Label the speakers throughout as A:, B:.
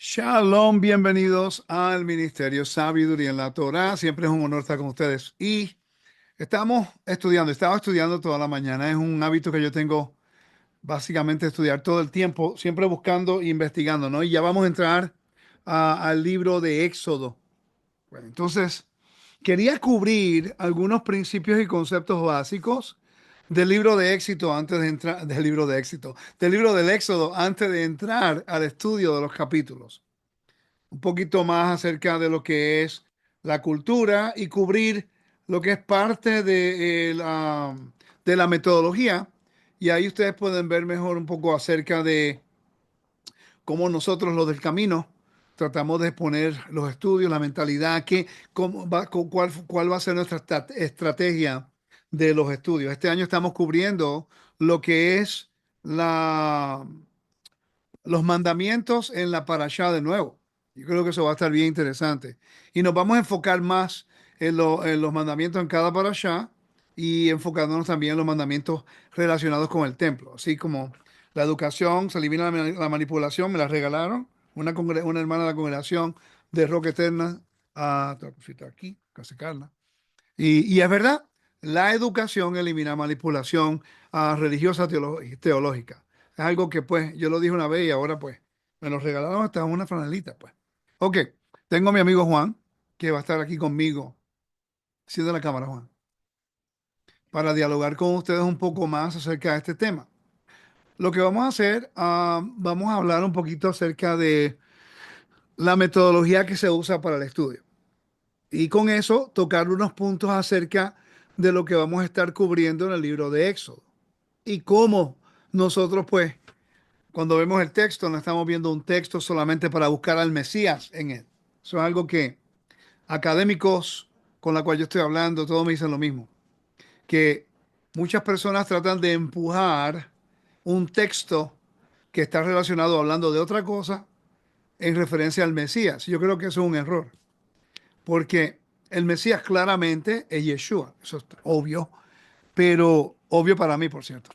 A: Shalom, bienvenidos al Ministerio Sabiduría en la Torá. Siempre es un honor estar con ustedes. Y estaba estudiando toda la mañana. Es un hábito que yo tengo, básicamente estudiar todo el tiempo, siempre buscando e investigando, ¿no? Y ya vamos a entrar al libro de Éxodo. Bueno, entonces, quería cubrir algunos principios y conceptos básicos del libro de éxito antes de entrar, del libro del Éxodo antes de entrar al estudio de los capítulos un poquito más acerca de lo que es la cultura y cubrir lo que es parte de la metodología. Y ahí ustedes pueden ver mejor un poco acerca de cómo nosotros, los del camino, tratamos de poner los estudios, la mentalidad, cuál va a ser nuestra estrategia de los estudios. Este año estamos cubriendo lo que es la los mandamientos en la parashá de nuevo. Yo creo que eso va a estar bien interesante. Y nos vamos a enfocar más en los mandamientos en cada parashá y enfocándonos también en los mandamientos relacionados con el templo. Así como la educación, se elimina la manipulación, me la regalaron. Una hermana de la congregación de Roca Eterna, aquí, casi Carla. Y es verdad, la educación elimina manipulación religiosa teológica. Es algo que pues yo lo dije una vez y ahora pues me lo regalaron hasta una franelita pues. Ok, tengo a mi amigo Juan que va a estar aquí conmigo, siendo la cámara Juan, para dialogar con ustedes un poco más acerca de este tema. Lo que vamos a hacer, vamos a hablar un poquito acerca de la metodología que se usa para el estudio. Y con eso tocar unos puntos acerca de lo que vamos a estar cubriendo en el libro de Éxodo. Y cómo nosotros, pues, cuando vemos el texto, no estamos viendo un texto solamente para buscar al Mesías en él. Eso es algo que académicos con la cual yo estoy hablando, todos me dicen lo mismo. Que muchas personas tratan de empujar un texto que está relacionado hablando de otra cosa en referencia al Mesías. Yo creo que eso es un error. Porque el Mesías claramente es Yeshua, eso es obvio, pero obvio para mí, por cierto.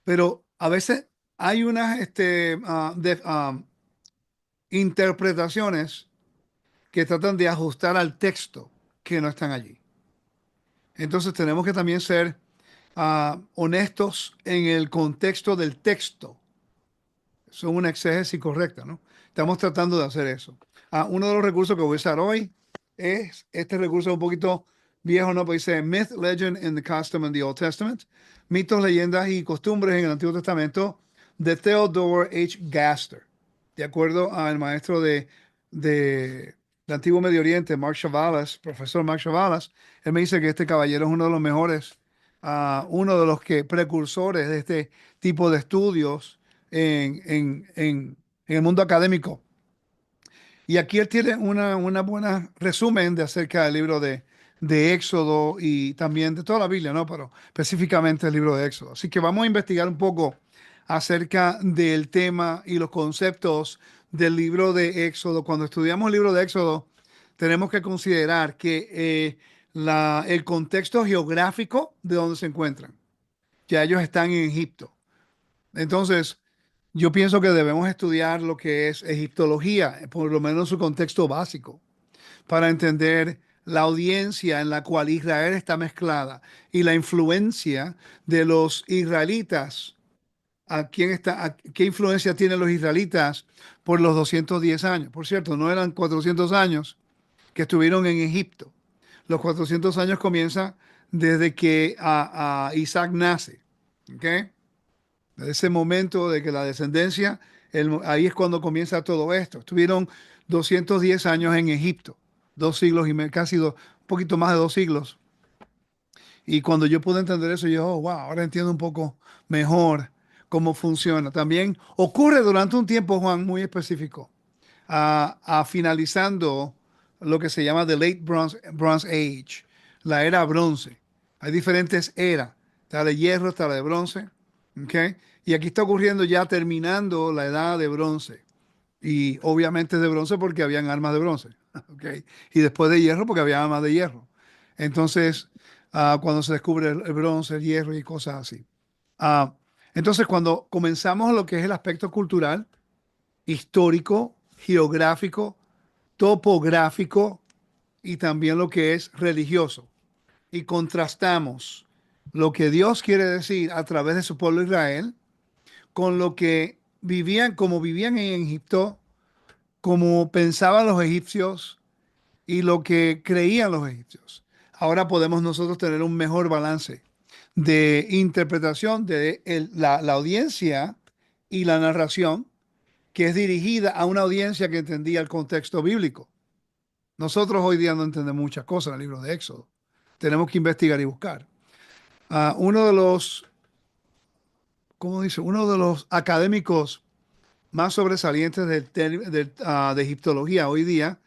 A: Pero a veces hay unas interpretaciones que tratan de ajustar al texto que no están allí. Entonces tenemos que también ser honestos en el contexto del texto. Eso es una exégesis correcta, ¿no? Estamos tratando de hacer eso. Uno de los recursos que voy a usar hoy es este recurso un poquito viejo, ¿no? Pues dice Myth, Legend and the Custom in the Old Testament. Mitos, leyendas y costumbres en el Antiguo Testamento de Theodore H. Gaster. De acuerdo al maestro de del Antiguo Medio Oriente, Mark Chavalas, profesor Mark Chavalas, él me dice que este caballero es uno de los mejores, uno de los precursores de este tipo de estudios en el mundo académico. Y aquí él tiene una buena resumen de acerca del libro de Éxodo y también de toda la Biblia, ¿no? Pero específicamente el libro de Éxodo. Así que vamos a investigar un poco acerca del tema y los conceptos del libro de Éxodo. Cuando estudiamos el libro de Éxodo, tenemos que considerar que el contexto geográfico de donde se encuentran. Ya ellos están en Egipto. Entonces, yo pienso que debemos estudiar lo que es egiptología, por lo menos en su contexto básico, para entender la audiencia en la cual Israel está mezclada y la influencia de los israelitas. ¿Qué influencia tienen los israelitas por los 210 años? Por cierto, no eran 400 años que estuvieron en Egipto. Los 400 años comienzan desde que a Isaac nace. ¿Ok? Ese momento de que la descendencia, ahí es cuando comienza todo esto. Estuvieron 210 años en Egipto, 2 siglos casi un poquito más de 2 siglos. Y cuando yo pude entender eso, yo, oh, wow, ahora entiendo un poco mejor cómo funciona. También ocurre durante un tiempo, Juan, muy específico, finalizando lo que se llama the late bronze Age, la era bronce. Hay diferentes eras, está la de hierro, está la de bronce, ¿ok? Y aquí está ocurriendo ya terminando la edad de bronce. Y obviamente de bronce porque habían armas de bronce, ¿ok? Y después de hierro porque había armas de hierro. Entonces, cuando se descubre el bronce, el hierro y cosas así. Ah, entonces, cuando comenzamos lo que es el aspecto cultural, histórico, geográfico, topográfico y también lo que es religioso. Y contrastamos lo que Dios quiere decir a través de su pueblo Israel con lo que vivían, como vivían en Egipto, como pensaban los egipcios y lo que creían los egipcios. Ahora podemos nosotros tener un mejor balance de interpretación de la audiencia y la narración que es dirigida a una audiencia que entendía el contexto bíblico. Nosotros hoy día no entendemos muchas cosas en el libro de Éxodo. Tenemos que investigar y buscar. Uno de los, ¿cómo dice? Uno de los académicos más sobresalientes de egiptología hoy día,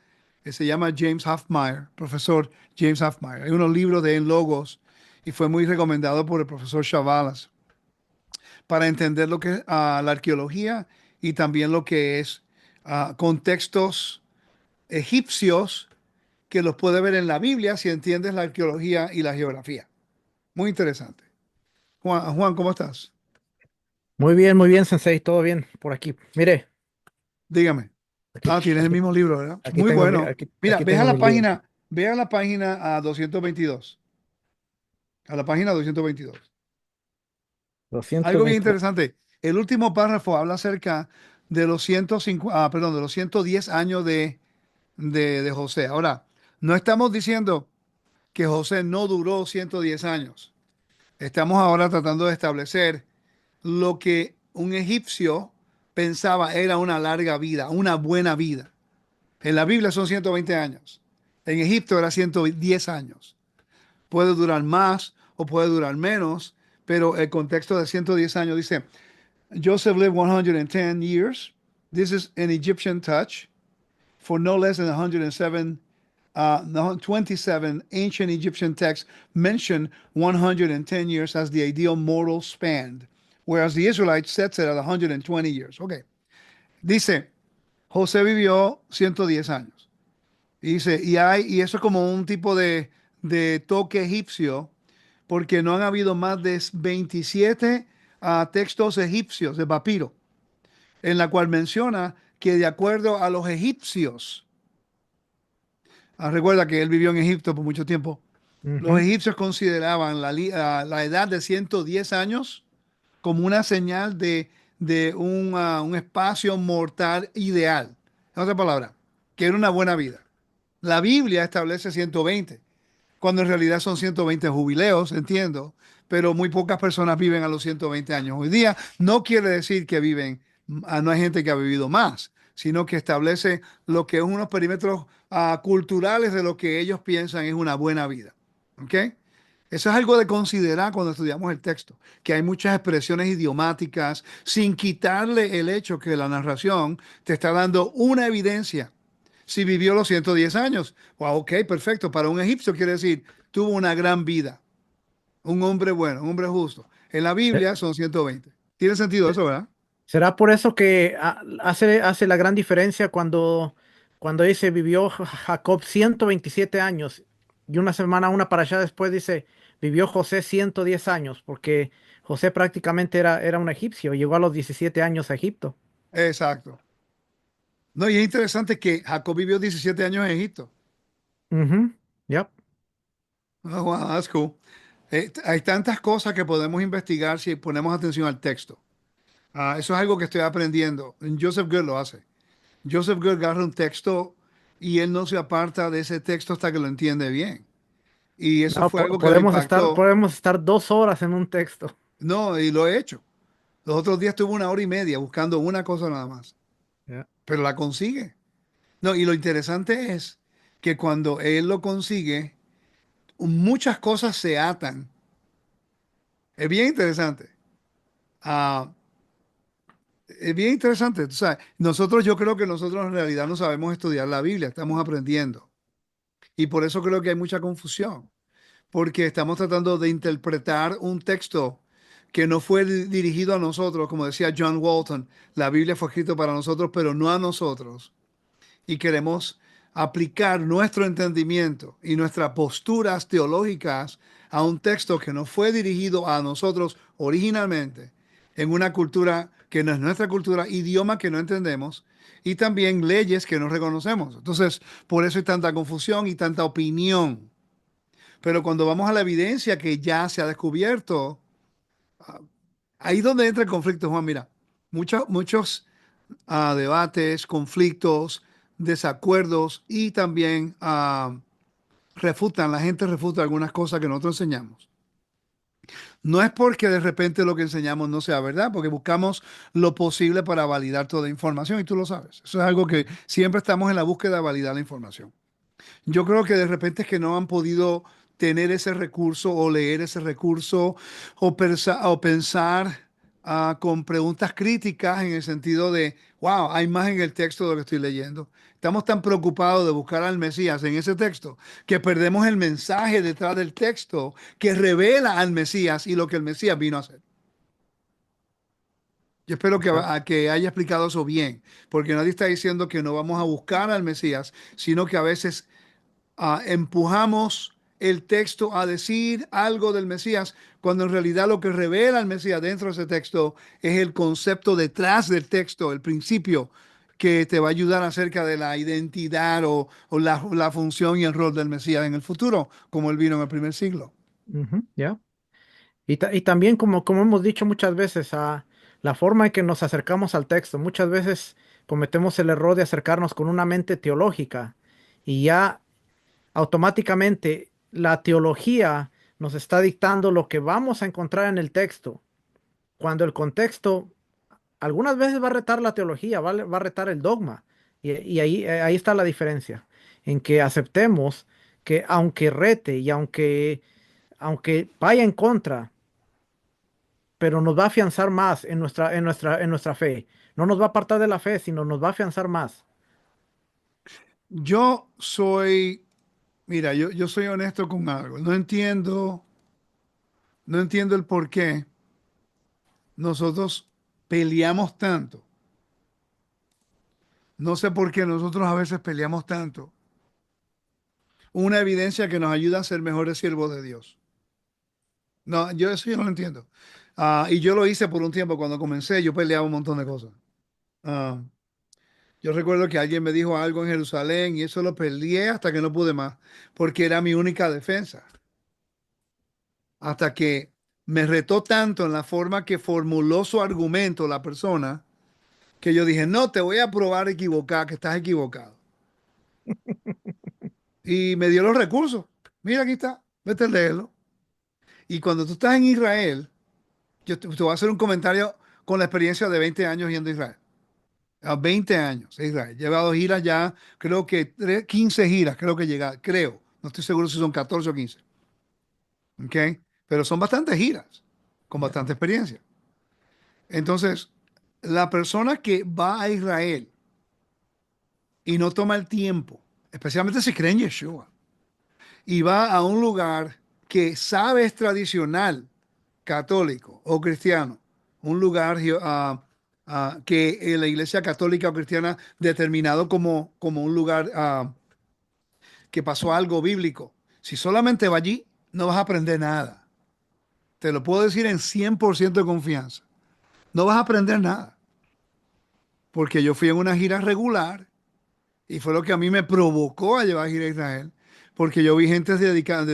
A: que se llama James Huffmyer, profesor James Huffmyer. Hay unos libros de él, Logos, y fue muy recomendado por el profesor Chavalas para entender lo que es la arqueología y también lo que es contextos egipcios que los puede ver en la Biblia si entiendes la arqueología y la geografía. Muy interesante. Juan, ¿cómo estás?
B: Muy bien, Sensei, todo bien por aquí. Mire,
A: Dígame.
B: aquí,
A: Tienes el
B: aquí,
A: mismo libro, ¿verdad?
B: aquí
A: Muy
B: tengo
A: bueno. Mira,
B: aquí tengo mi libro.
A: ve a la página 222. A la página 222. Algo bien
B: 220.
A: interesante. El último párrafo habla acerca de los 150, perdón, de los 110 años de José. Ahora, no estamos diciendo que José no duró 110 años. Estamos ahora tratando de establecer lo que un egipcio pensaba era una larga vida, una buena vida. En la Biblia son 120 años. En Egipto era 110 años. Puede durar más o puede durar menos, pero el contexto de 110 años dice, Joseph lived 110 years. This is an Egyptian touch. For no less than 107, no, 27 ancient Egyptian texts mention 110 years as the ideal mortal span, whereas the Israelites sets it at 120 years. Okay. Dice, José vivió 110 años. Y dice, y eso es como un tipo de toque egipcio, porque no han habido más de 27 textos egipcios de papiro, en la cual menciona que de acuerdo a los egipcios, recuerda que él vivió en Egipto por mucho tiempo, los
B: Ujú.
A: egipcios consideraban la edad de 110 años como una señal de un espacio mortal ideal. En otra palabra, que era una buena vida. La Biblia establece 120, cuando en realidad son 120 jubileos, entiendo, pero muy pocas personas viven a los 120 años. Hoy día no quiere decir que viven, no hay gente que ha vivido más, sino que establece lo que es unos perímetros culturales de lo que ellos piensan es una buena vida. ¿Ok? Eso es algo de considerar cuando estudiamos el texto, que hay muchas expresiones idiomáticas, sin quitarle el hecho que la narración te está dando una evidencia si vivió los 110 años. Wow, ok, perfecto. Para un egipcio quiere decir, tuvo una gran vida. Un hombre bueno, un hombre justo. En la
B: Eh,
A: Biblia son 120. Tiene sentido eso, ¿verdad?
B: ¿Será por eso que hace la gran diferencia cuando dice vivió Jacob 127 años y una semana, una para allá después dice vivió José 110 años? Porque José prácticamente era un egipcio, llegó a los 17 años a Egipto.
A: Exacto. No, y es interesante que Jacob vivió 17 años en Egipto.
B: Ujú. Yep.
A: Oh, wow, that's cool. Hay tantas cosas que podemos investigar si ponemos atención al texto. Eso es algo que estoy aprendiendo. Joseph Good lo hace. Joseph Good agarra un texto y él no se aparta de ese texto hasta que lo entiende bien. Y eso
B: No,
A: fue algo que me impactó.
B: podemos estar 2 horas en un texto.
A: No, y lo he hecho. Los otros días tuve una hora y media buscando una cosa nada más,
B: Ya.
A: pero la consigue. No, y lo interesante es que cuando él lo consigue, muchas cosas se atan. Es bien interesante. Ah, es bien interesante. Tú sabes, yo creo que nosotros en realidad no sabemos estudiar la Biblia, estamos aprendiendo. Y por eso creo que hay mucha confusión, porque estamos tratando de interpretar un texto que no fue dirigido a nosotros, como decía John Walton, la Biblia fue escrita para nosotros, pero no a nosotros. Y queremos aplicar nuestro entendimiento y nuestras posturas teológicas a un texto que no fue dirigido a nosotros originalmente en una cultura que no es nuestra cultura, idioma que no entendemos y también leyes que no reconocemos. Entonces, por eso hay tanta confusión y tanta opinión. Pero cuando vamos a la evidencia que ya se ha descubierto, ah, ahí es donde entra el conflicto, Juan. Mira, muchos debates, conflictos, desacuerdos y también la gente refuta algunas cosas que nosotros enseñamos. No es porque de repente lo que enseñamos no sea verdad, porque buscamos lo posible para validar toda información y tú lo sabes. Eso es algo que siempre estamos en la búsqueda de validar la información. Yo creo que de repente es que no han podido tener ese recurso o leer ese recurso o pensar con preguntas críticas en el sentido de, wow, hay más en el texto de lo que estoy leyendo. Estamos tan preocupados de buscar al Mesías en ese texto que perdemos el mensaje detrás del texto que revela al Mesías y lo que el Mesías vino a hacer. Yo espero que haya explicado eso bien, porque nadie está diciendo que no vamos a buscar al Mesías, sino que a veces empujamos el texto a decir algo del Mesías, cuando en realidad lo que revela el Mesías dentro de ese texto es el concepto detrás del texto, el principio que te va a ayudar acerca de la identidad o la función y el rol del Mesías en el futuro, como él vino en el primer siglo.
B: Ujú, ya. Y también, como hemos dicho muchas veces, la forma en que nos acercamos al texto, muchas veces cometemos el error de acercarnos con una mente teológica y ya automáticamente la teología nos está dictando lo que vamos a encontrar en el texto, cuando el contexto algunas veces va a retar la teología, va a retar el dogma. Y ahí está la diferencia, en que aceptemos que aunque rete y aunque vaya en contra, pero nos va a afianzar más en nuestra fe. No nos va a apartar de la fe, sino nos va a afianzar más.
A: Yo soy, mira, yo soy honesto con algo. No entiendo el por qué nosotros peleamos tanto. No sé por qué nosotros a veces peleamos tanto. Una evidencia que nos ayuda a ser mejores siervos de Dios. No, yo no lo entiendo. Y yo lo hice por un tiempo cuando comencé, yo peleaba un montón de cosas. Ah, yo recuerdo que alguien me dijo algo en Jerusalén y eso lo peleé hasta que no pude más, porque era mi única defensa. Hasta que me retó tanto en la forma que formuló su argumento la persona, que yo dije, no, te voy a probar equivocada, que estás equivocado. Y me dio los recursos. Mira, aquí está, vete a leerlo. Y cuando tú estás en Israel, yo te voy a hacer un comentario con la experiencia de 20 años yendo a Israel. A 20 años a Israel. Lleva dos giras ya, creo que 15 giras, creo que llega, creo. No estoy seguro si son 14 o 15. ¿Ok? Pero son bastantes giras, con
B: Ya.
A: bastante experiencia. Entonces, la persona que va a Israel y no toma el tiempo, especialmente si cree en Yeshua, y va a un lugar que sabe es tradicional, católico o cristiano, un lugar que la iglesia católica o cristiana determinado como un lugar que pasó algo bíblico. Si solamente va allí, no vas a aprender nada. Te lo puedo decir en 100% de confianza. No vas a aprender nada. Porque yo fui en una gira regular y fue lo que a mí me provocó a llevar gira a Israel. Porque yo vi gente dedicada,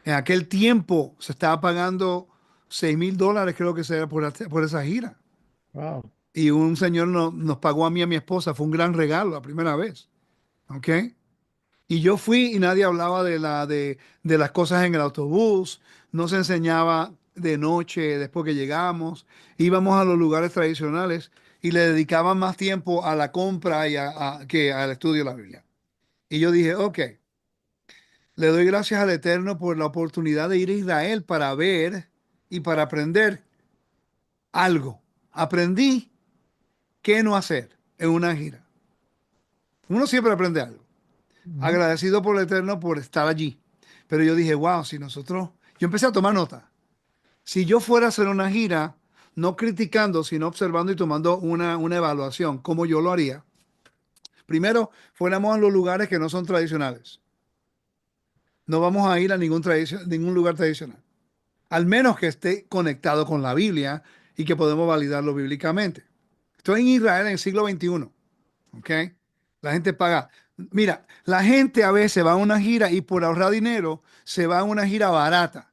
A: en aquel tiempo se estaba pagando $6,000, creo que sea, por esa gira.
B: Wow.
A: Y un señor nos pagó a mí y a mi esposa. Fue un gran regalo la primera vez. ¿Ok? Y yo fui y nadie hablaba de las cosas en el autobús. No se enseñaba de noche después que llegamos. Íbamos a los lugares tradicionales y le dedicaban más tiempo a la compra que al estudio de la Biblia. Y yo dije, ok, le doy gracias al Eterno por la oportunidad de ir a Israel para ver y para aprender algo. Aprendí qué no hacer en una gira. Uno siempre aprende algo.
B: Ujú.
A: Agradecido por el Eterno por estar allí. Pero yo dije, wow, si nosotros, yo empecé a tomar nota. Si yo fuera a hacer una gira, no criticando, sino observando y tomando una evaluación, como yo lo haría. Primero, fuéramos a los lugares que no son tradicionales. No vamos a ir a ningún lugar tradicional. Al menos que esté conectado con la Biblia y que podemos validarlo bíblicamente. Estoy en Israel en el siglo XXI, ¿ok? La gente paga. Mira, la gente a veces va a una gira y por ahorrar dinero se va a una gira barata.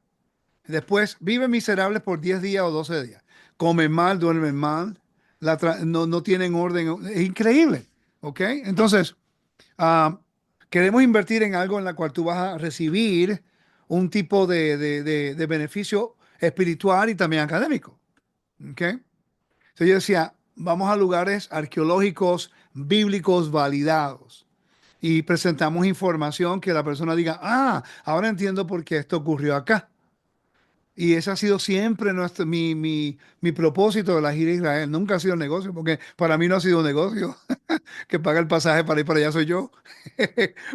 A: Después viven miserables por 10 días o 12 días. Comen mal, duermen mal, no tienen orden. Es increíble, ¿ok? Entonces, ah, queremos invertir en algo en la cual tú vas a recibir un tipo de beneficio espiritual y también académico, ¿ok? Entonces yo decía, vamos a lugares arqueológicos, bíblicos, validados. Y presentamos información que la persona diga, ah, ahora entiendo por qué esto ocurrió acá. Y ese ha sido siempre mi propósito de la gira a Israel. Nunca ha sido negocio, porque para mí no ha sido un negocio. Que paga el pasaje para ir para allá soy yo.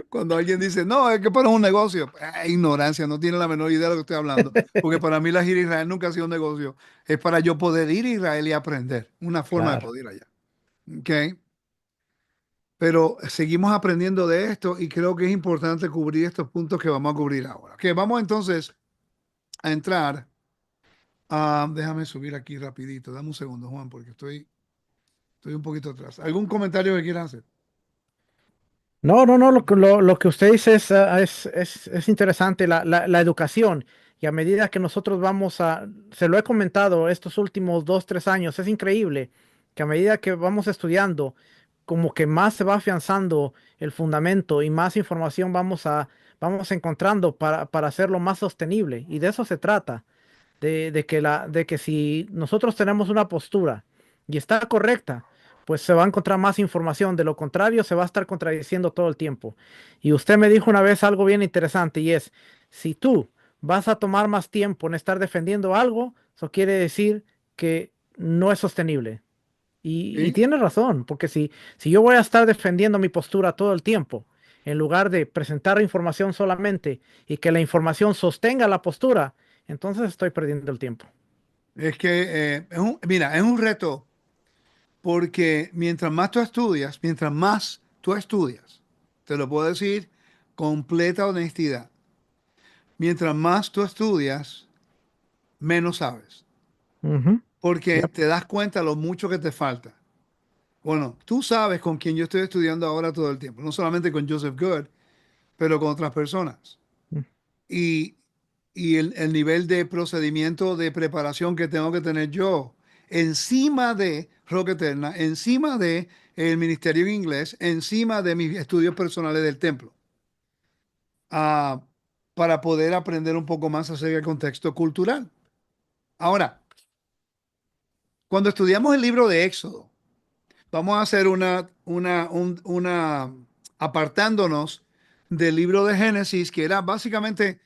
A: Cuando alguien dice, no, es que para un negocio. Ignorancia, no tiene la menor idea de lo que estoy hablando. Porque para mí la gira a Israel nunca ha sido un negocio. Es para yo poder ir a Israel y aprender. Una forma de
B: Claro.
A: poder ir allá. ¿Ok? Pero seguimos aprendiendo de esto y creo que es importante cubrir estos puntos que vamos a cubrir ahora. Que vamos entonces a entrar. Déjame subir aquí rapidito. Dame un segundo, Juan, porque estoy un poquito atrás. ¿Algún comentario que quieras hacer?
B: No, no, no, lo que usted dice es interesante, la educación. Y a medida que nosotros se lo he comentado estos últimos 2, 3 años, es increíble que a medida que vamos estudiando, como que más se va afianzando el fundamento y más información vamos encontrando para hacerlo más sostenible. Y de eso se trata de que si nosotros tenemos una postura y está correcta, pues se va a encontrar más información. De lo contrario, se va a estar contradiciendo todo el tiempo. Y usted me dijo una vez algo bien interesante y es, si tú vas a tomar más tiempo en estar defendiendo algo, eso quiere decir que no es sostenible. Y
A: Sí,
B: tiene razón, porque si yo voy a estar defendiendo mi postura todo el tiempo, en lugar de presentar información solamente y que la información sostenga la postura, entonces estoy perdiendo el tiempo.
A: es que, mira, es un reto porque mientras más tú estudias, te lo puedo decir con completa honestidad, mientras más tú estudias, menos sabes,
B: Ujú.
A: porque
B: Yep.
A: te das cuenta lo mucho que te falta. Bueno, tú sabes con quién yo estoy estudiando ahora todo el tiempo, no solamente con Joseph Good, pero con otras personas. Y, y el nivel de procedimiento de preparación que tengo que tener yo encima de Roca Eterna, encima de el ministerio en inglés, encima de mis estudios personales del templo, ah, para poder aprender un poco más acerca del contexto cultural. Ahora, cuando estudiamos el libro de Éxodo, vamos a hacer apartándonos del libro de Génesis, que era básicamente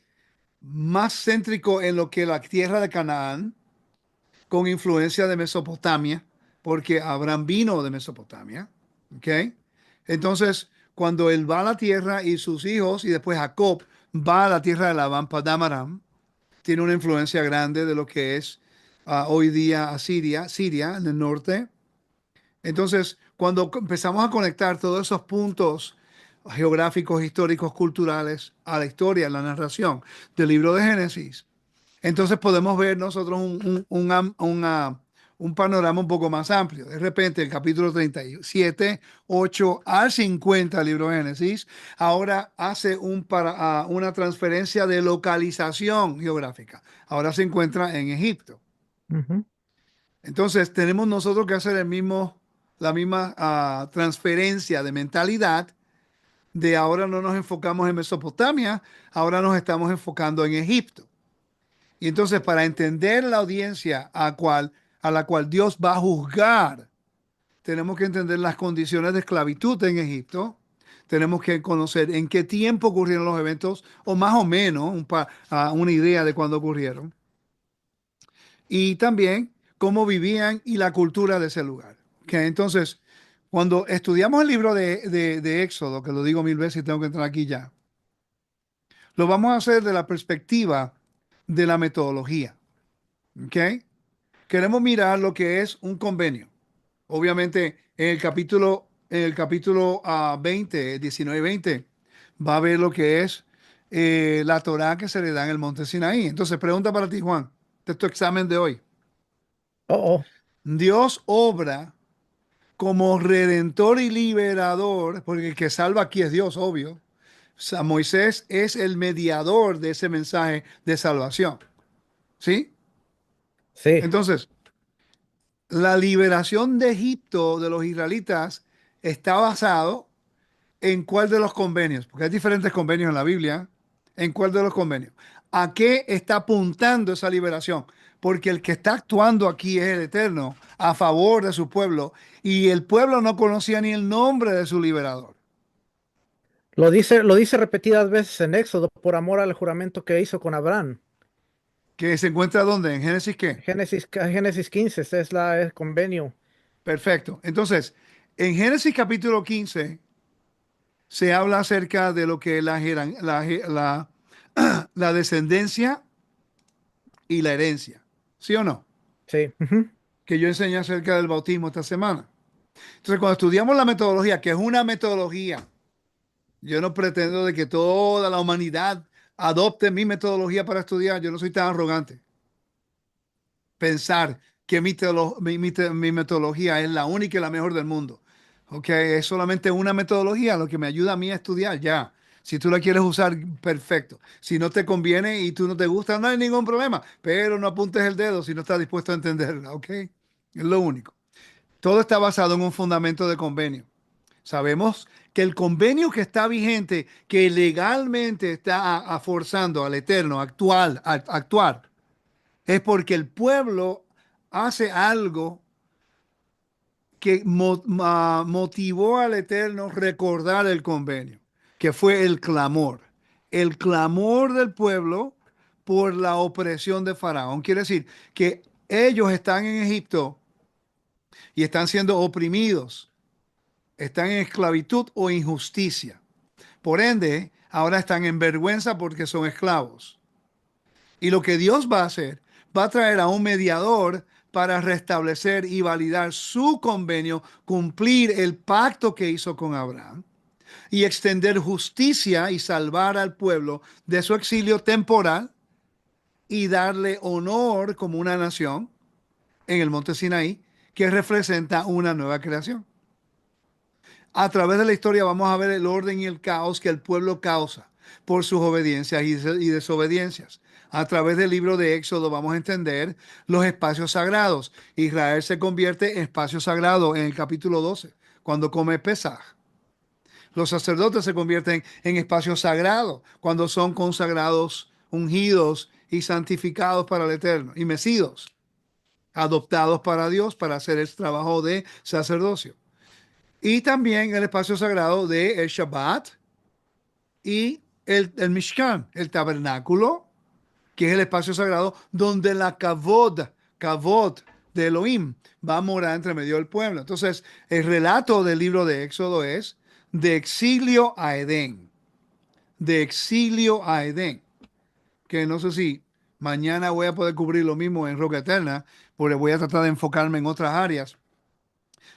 A: más céntrico en lo que la tierra de Canaán, con influencia de Mesopotamia, porque Abraham vino de Mesopotamia, ¿ok? Entonces, cuando él va a la tierra y sus hijos, y después Jacob va a la tierra de Labán, Padán Aram, tiene una influencia grande de lo que es hoy día Asiria, Siria, en el norte. Entonces, cuando empezamos a conectar todos esos puntos geográficos, históricos, culturales a la historia, a la narración del libro de Génesis, entonces podemos ver nosotros un panorama un poco más amplio. De repente, el capítulo 37, 8 al 50 del libro de Génesis, ahora hace una transferencia de localización geográfica. Ahora se encuentra en Egipto.
B: Ujú.
A: Entonces, tenemos nosotros que hacer la misma transferencia de mentalidad de ahora no nos enfocamos en Mesopotamia, ahora nos estamos enfocando en Egipto. Y entonces, para entender la audiencia a la cual Dios va a juzgar, tenemos que entender las condiciones de esclavitud en Egipto. Tenemos que conocer en qué tiempo ocurrieron los eventos, o más o menos una idea de cuándo ocurrieron. Y también cómo vivían y la cultura de ese lugar. Que entonces, cuando estudiamos el libro de Éxodo, que lo digo mil veces y tengo que entrar aquí ya, lo vamos a hacer de la perspectiva de la metodología. ¿Ok? Queremos mirar lo que es un convenio. Obviamente, en el capítulo 20, 19 y 20, va a ver lo que es la Torá que se le da en el monte Sinaí. Entonces, pregunta para ti, Juan, de tu examen de hoy.
B: Oh, oh,
A: Dios obra como redentor y liberador, porque el que salva aquí es Dios, obvio. Moisés es el mediador de ese mensaje de salvación. ¿Sí?
B: sí.
A: Entonces, la liberación de Egipto de los israelitas está basado en cuál de los convenios, porque hay diferentes convenios en la Biblia. ¿En cuál de los convenios? ¿A qué está apuntando esa liberación? Porque el que está actuando aquí es el Eterno a favor de su pueblo y el pueblo no conocía ni el nombre de su liberador.
B: Lo dice repetidas veces en Éxodo por amor al juramento que hizo con Abraham.
A: ¿Que se encuentra dónde? ¿En Génesis qué?
B: Génesis 15, ese es el convenio.
A: Perfecto. Entonces, en Génesis capítulo 15 se habla acerca de lo que es la descendencia y la herencia. ¿Sí o no?
B: Sí. Ujú.
A: Que yo enseñé acerca del bautismo esta semana. Entonces, cuando estudiamos la metodología, que es una metodología, yo no pretendo de que toda la humanidad adopte mi metodología para estudiar. Yo no soy tan arrogante. Pensar que mi metodología es la única y la mejor del mundo. Ok, es solamente una metodología lo que me ayuda a mí a estudiar ya. Si tú la quieres usar, perfecto. Si no te conviene y tú no te gusta, no hay ningún problema. Pero no apuntes el dedo si no estás dispuesto a entenderla, ¿ok? Es lo único. Todo está basado en un fundamento de convenio. Sabemos que el convenio que está vigente, que legalmente está forzando al Eterno a actuar, es porque el pueblo hace algo que motivó al Eterno recordar el convenio, que fue el clamor del pueblo por la opresión de Faraón. Quiere decir que ellos están en Egipto y están siendo oprimidos, están en esclavitud o injusticia. Por ende, ahora están en vergüenza porque son esclavos. Y lo que Dios va a hacer, va a traer a un mediador para restablecer y validar su convenio, cumplir el pacto que hizo con Abraham y extender justicia y salvar al pueblo de su exilio temporal y darle honor como una nación en el monte Sinaí, que representa una nueva creación. A través de la historia vamos a ver el orden y el caos que el pueblo causa por sus obediencias y desobediencias. A través del libro de Éxodo vamos a entender los espacios sagrados. Israel se convierte en espacio sagrado en el capítulo 12, cuando come Pesaj. Los sacerdotes se convierten en espacios sagrados cuando son consagrados, ungidos y santificados para el Eterno y mesidos, adoptados para Dios para hacer el trabajo de sacerdocio. Y también el espacio sagrado de el Shabbat y el Mishkan, el tabernáculo, que es el espacio sagrado donde la kavod de Elohim va a morar entre medio del pueblo. Entonces, el relato del libro de Éxodo es de exilio a Edén, de exilio a Edén, que no sé si mañana voy a poder cubrir lo mismo en Roca Eterna, porque voy a tratar de enfocarme en otras áreas,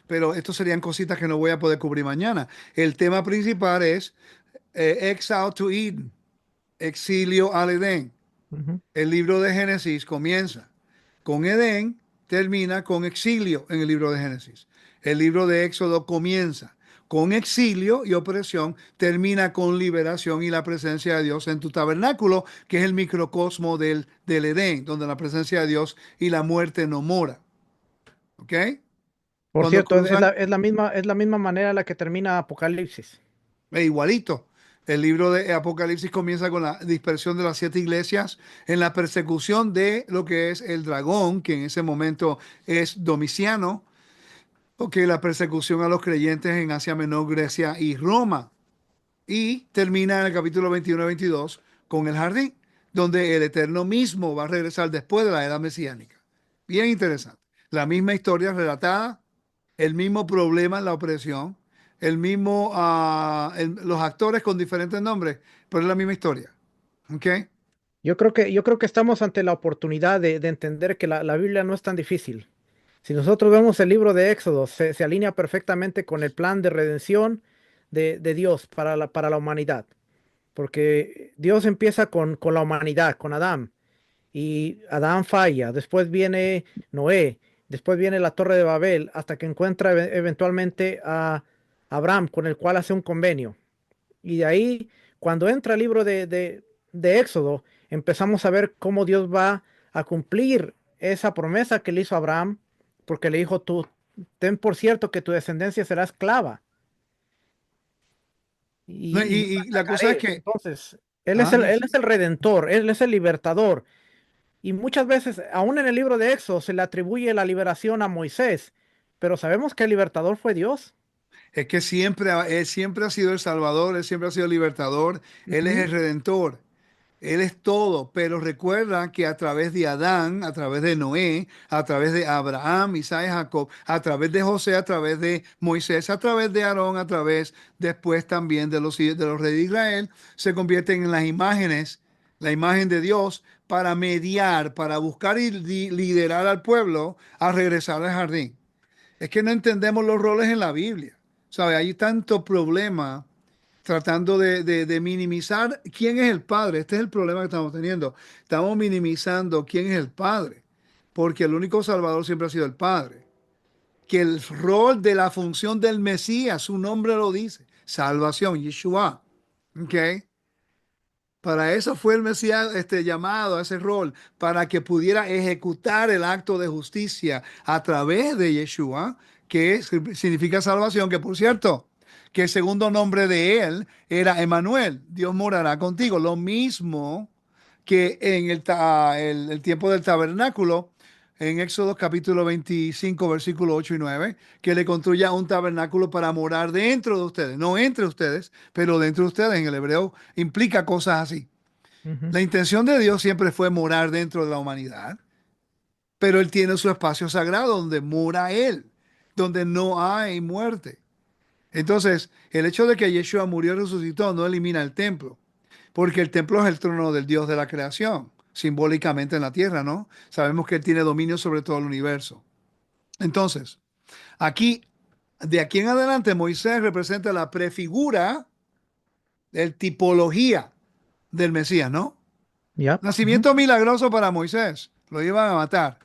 A: pero esto serían cositas que no voy a poder cubrir mañana. El tema principal es Exile to Eden, exilio al Edén.
B: Ujú.
A: El libro de Génesis comienza con Edén, termina con exilio en el libro de Génesis. El libro de Éxodo comienza con exilio y opresión, termina con liberación y la presencia de Dios en tu tabernáculo, que es el microcosmo del Edén, donde la presencia de Dios y la muerte no mora. ¿Ok?
B: Por
A: Cuando
B: cierto,
A: cruzan,
B: es la misma manera en la que termina Apocalipsis.
A: igualito. El libro de Apocalipsis comienza con la dispersión de las siete iglesias en la persecución de lo que es el dragón, que en ese momento es Domiciano, ok, la persecución a los creyentes en Asia Menor, Grecia y Roma. Y termina en el capítulo 21 y 22 con el jardín, donde el Eterno mismo va a regresar después de la era mesiánica. Bien interesante. La misma historia relatada, el mismo problema en la opresión, el mismo, los actores con diferentes nombres, pero es la misma historia. ¿Ok?
B: Yo creo que estamos ante la oportunidad de entender que la Biblia no es tan difícil. Si nosotros vemos el libro de Éxodo, se alinea perfectamente con el plan de redención de Dios para para la humanidad. Porque Dios empieza con la humanidad, con Adán, y Adán falla. Después viene Noé, después viene la Torre de Babel, hasta que encuentra eventualmente a Abraham, con el cual hace un convenio. Y de ahí, cuando entra el libro de Éxodo, empezamos a ver cómo Dios va a cumplir esa promesa que le hizo a Abraham, porque le dijo, tú, ten por cierto que tu descendencia será esclava
A: No,
B: y yo la
A: y la cosa es
B: sacaré.
A: que,
B: Entonces,
A: ah,
B: él es el redentor, él es el libertador. Y muchas veces, aún en el libro de Éxodo, se le atribuye la liberación a Moisés, pero sabemos que el libertador fue Dios.
A: es que siempre, él siempre ha sido el Salvador, Él siempre ha sido el libertador, Él es
B: Ujú,
A: el Redentor. Él es todo, pero recuerda que a través de Adán, a través de Noé, a través de Abraham, Isaac y Jacob, a través de José, a través de Moisés, a través de Aarón, a través después también de los reyes de Israel, se convierten en las imágenes, la imagen de Dios para mediar, para buscar y liderar al pueblo a regresar al jardín. Es que no entendemos los roles en la Biblia. ¿Sabe? Hay tanto problema tratando de minimizar quién es el Padre. Este es el problema que estamos teniendo. Estamos minimizando quién es el Padre, porque el único Salvador siempre ha sido el Padre. Que el rol de la función del Mesías, su nombre lo dice, salvación, Yeshua. ¿Ok? Para eso fue el Mesías llamado a ese rol, para que pudiera ejecutar el acto de justicia a través de Yeshua, significa salvación, que por cierto, que el segundo nombre de él era Emanuel, Dios morará contigo. Lo mismo que en el tiempo del tabernáculo, en Éxodo capítulo 25, versículo 8 y 9, que le construya un tabernáculo para morar dentro de ustedes, no entre ustedes, pero dentro de ustedes. En el hebreo implica cosas así.
B: ujú.
A: La intención de Dios siempre fue morar dentro de la humanidad, pero Él tiene su espacio sagrado donde mora Él, donde no hay muerte. Entonces, el hecho de que Yeshua murió y resucitó no elimina el templo, porque el templo es el trono del Dios de la creación, simbólicamente en la tierra, ¿no? Sabemos que Él tiene dominio sobre todo el universo. Entonces, aquí, de aquí en adelante, Moisés representa la prefigura de tipología del Mesías, ¿no?
B: Ya. Ujú,
A: Nacimiento milagroso para Moisés, lo iban a matar.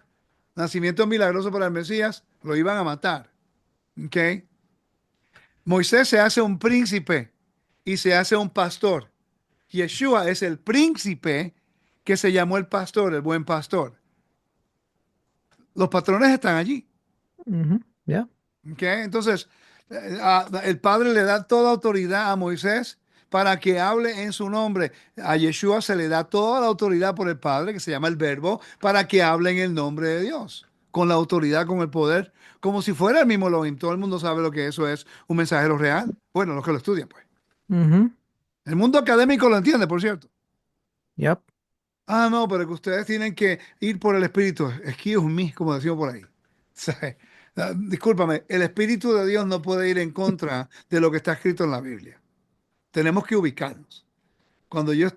A: Nacimiento milagroso para el Mesías, lo iban a matar. ¿Ok? Moisés se hace un príncipe y se hace un pastor. Yeshua es el príncipe que se llamó el pastor, el buen pastor. Los patrones están allí.
B: ujú, ya.
A: ¿Ok? Entonces, el Padre le da toda autoridad a Moisés para que hable en su nombre. A Yeshua se le da toda la autoridad por el Padre, que se llama el Verbo, para que hable en el nombre de Dios, con la autoridad, con el poder, como si fuera el mismo Elohim. Todo el mundo sabe lo que eso es, un mensajero real. Bueno, los que lo estudian, pues.
B: Ujú,
A: El mundo académico lo entiende, por cierto.
B: ya.
A: Ah, no, pero que ustedes tienen que ir por el Espíritu. Excuse me, como decimos por ahí. ¿Sabe? Discúlpame, el Espíritu de Dios no puede ir en contra de lo que está escrito en la Biblia. Tenemos que ubicarnos. Cuando yo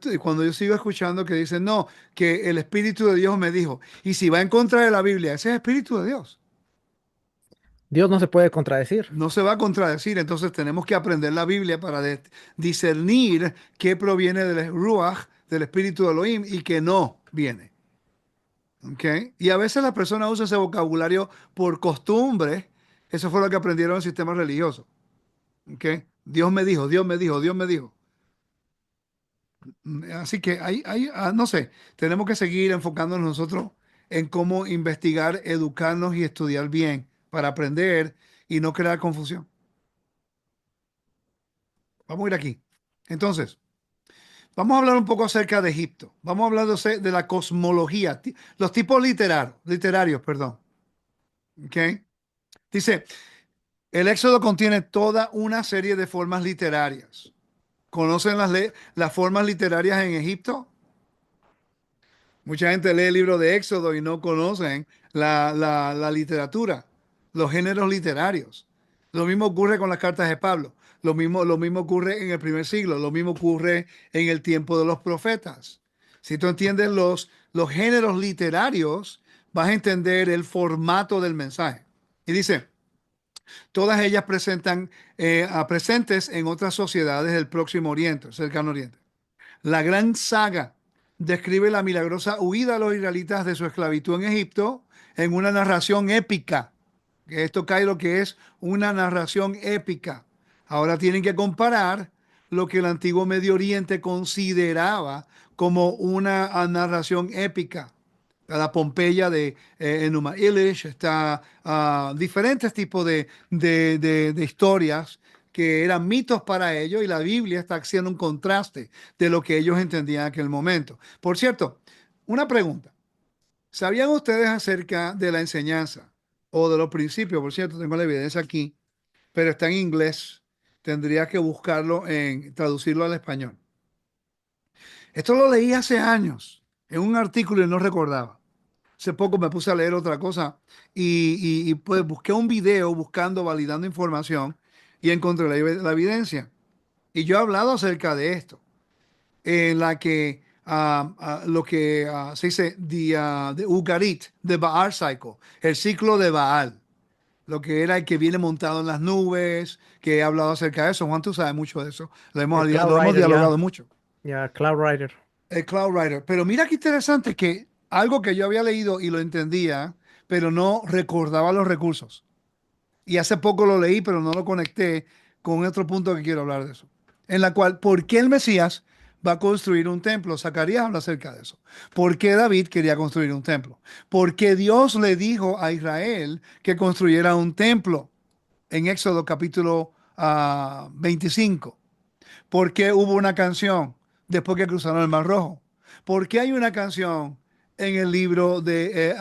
A: sigo escuchando que dicen, no, que el Espíritu de Dios me dijo, y si va en contra de la Biblia, ese es el Espíritu de Dios.
B: Dios no se puede contradecir.
A: No se va a contradecir, entonces tenemos que aprender la Biblia para discernir qué proviene del Ruach, del Espíritu de Elohim, y qué no viene. ¿Ok? Y a veces las personas usan ese vocabulario por costumbre. Eso fue lo que aprendieron en el sistema religioso. ¿Ok? Dios me dijo, Dios me dijo, Dios me dijo. Así que no sé, tenemos que seguir enfocándonos nosotros en cómo investigar, educarnos y estudiar bien para aprender y no crear confusión. Vamos a ir aquí. Entonces, vamos a hablar un poco acerca de Egipto. Vamos a hablar de la cosmología, los tipos literarios, perdón. ¿Ok? Dice, el Éxodo contiene toda una serie de formas literarias. ¿Conocen las formas literarias en Egipto? Mucha gente lee el libro de Éxodo y no conocen la literatura, los géneros literarios. Lo mismo ocurre con las cartas de Pablo. Lo mismo ocurre en el primer siglo. Lo mismo ocurre en el tiempo de los profetas. Si tú entiendes los géneros literarios, vas a entender el formato del mensaje. Y dice, todas ellas presentan presentes en otras sociedades del Próximo Oriente, Cercano Oriente. La gran saga describe la milagrosa huida de los israelitas de su esclavitud en Egipto, en una narración épica. Que esto cae lo que es una narración épica. Ahora tienen que comparar lo que el antiguo Medio Oriente consideraba como una narración épica. Está la Pompeya de Enuma Elish, está diferentes tipos de historias que eran mitos para ellos y la Biblia está haciendo un contraste de lo que ellos entendían en aquel momento. Por cierto, una pregunta. ¿Sabían ustedes acerca de la enseñanza o de los principios? Por cierto, tengo la evidencia aquí, pero está en inglés. Tendría que buscarlo traducirlo al español. Esto lo leí hace años en un artículo y no recordaba. Hace poco me puse a leer otra cosa pues busqué un video buscando, validando información y encontré la evidencia. Y yo he hablado acerca de esto, en la que lo que se dice de Ugarit, de Baal Cycle, el ciclo de Baal, lo que era el que viene montado en las nubes, que he hablado acerca de eso. Juan, tú sabes mucho de eso,
B: El Cloud
A: lo hemos
B: Rider, ya,
A: dialogado mucho.
B: ya, Cloud Rider.
A: El Cloud Rider. Pero mira qué interesante que algo que yo había leído y lo entendía, pero no recordaba los recursos. Y hace poco lo leí, pero no lo conecté con otro punto que quiero hablar de eso. En la cual, ¿por qué el Mesías va a construir un templo? Zacarías habla acerca de eso. ¿Por qué David quería construir un templo? ¿Por qué Dios le dijo a Israel que construyera un templo en Éxodo capítulo 25? ¿Por qué hubo una canción después que cruzaron el Mar Rojo? ¿Por qué hay una canción en el libro de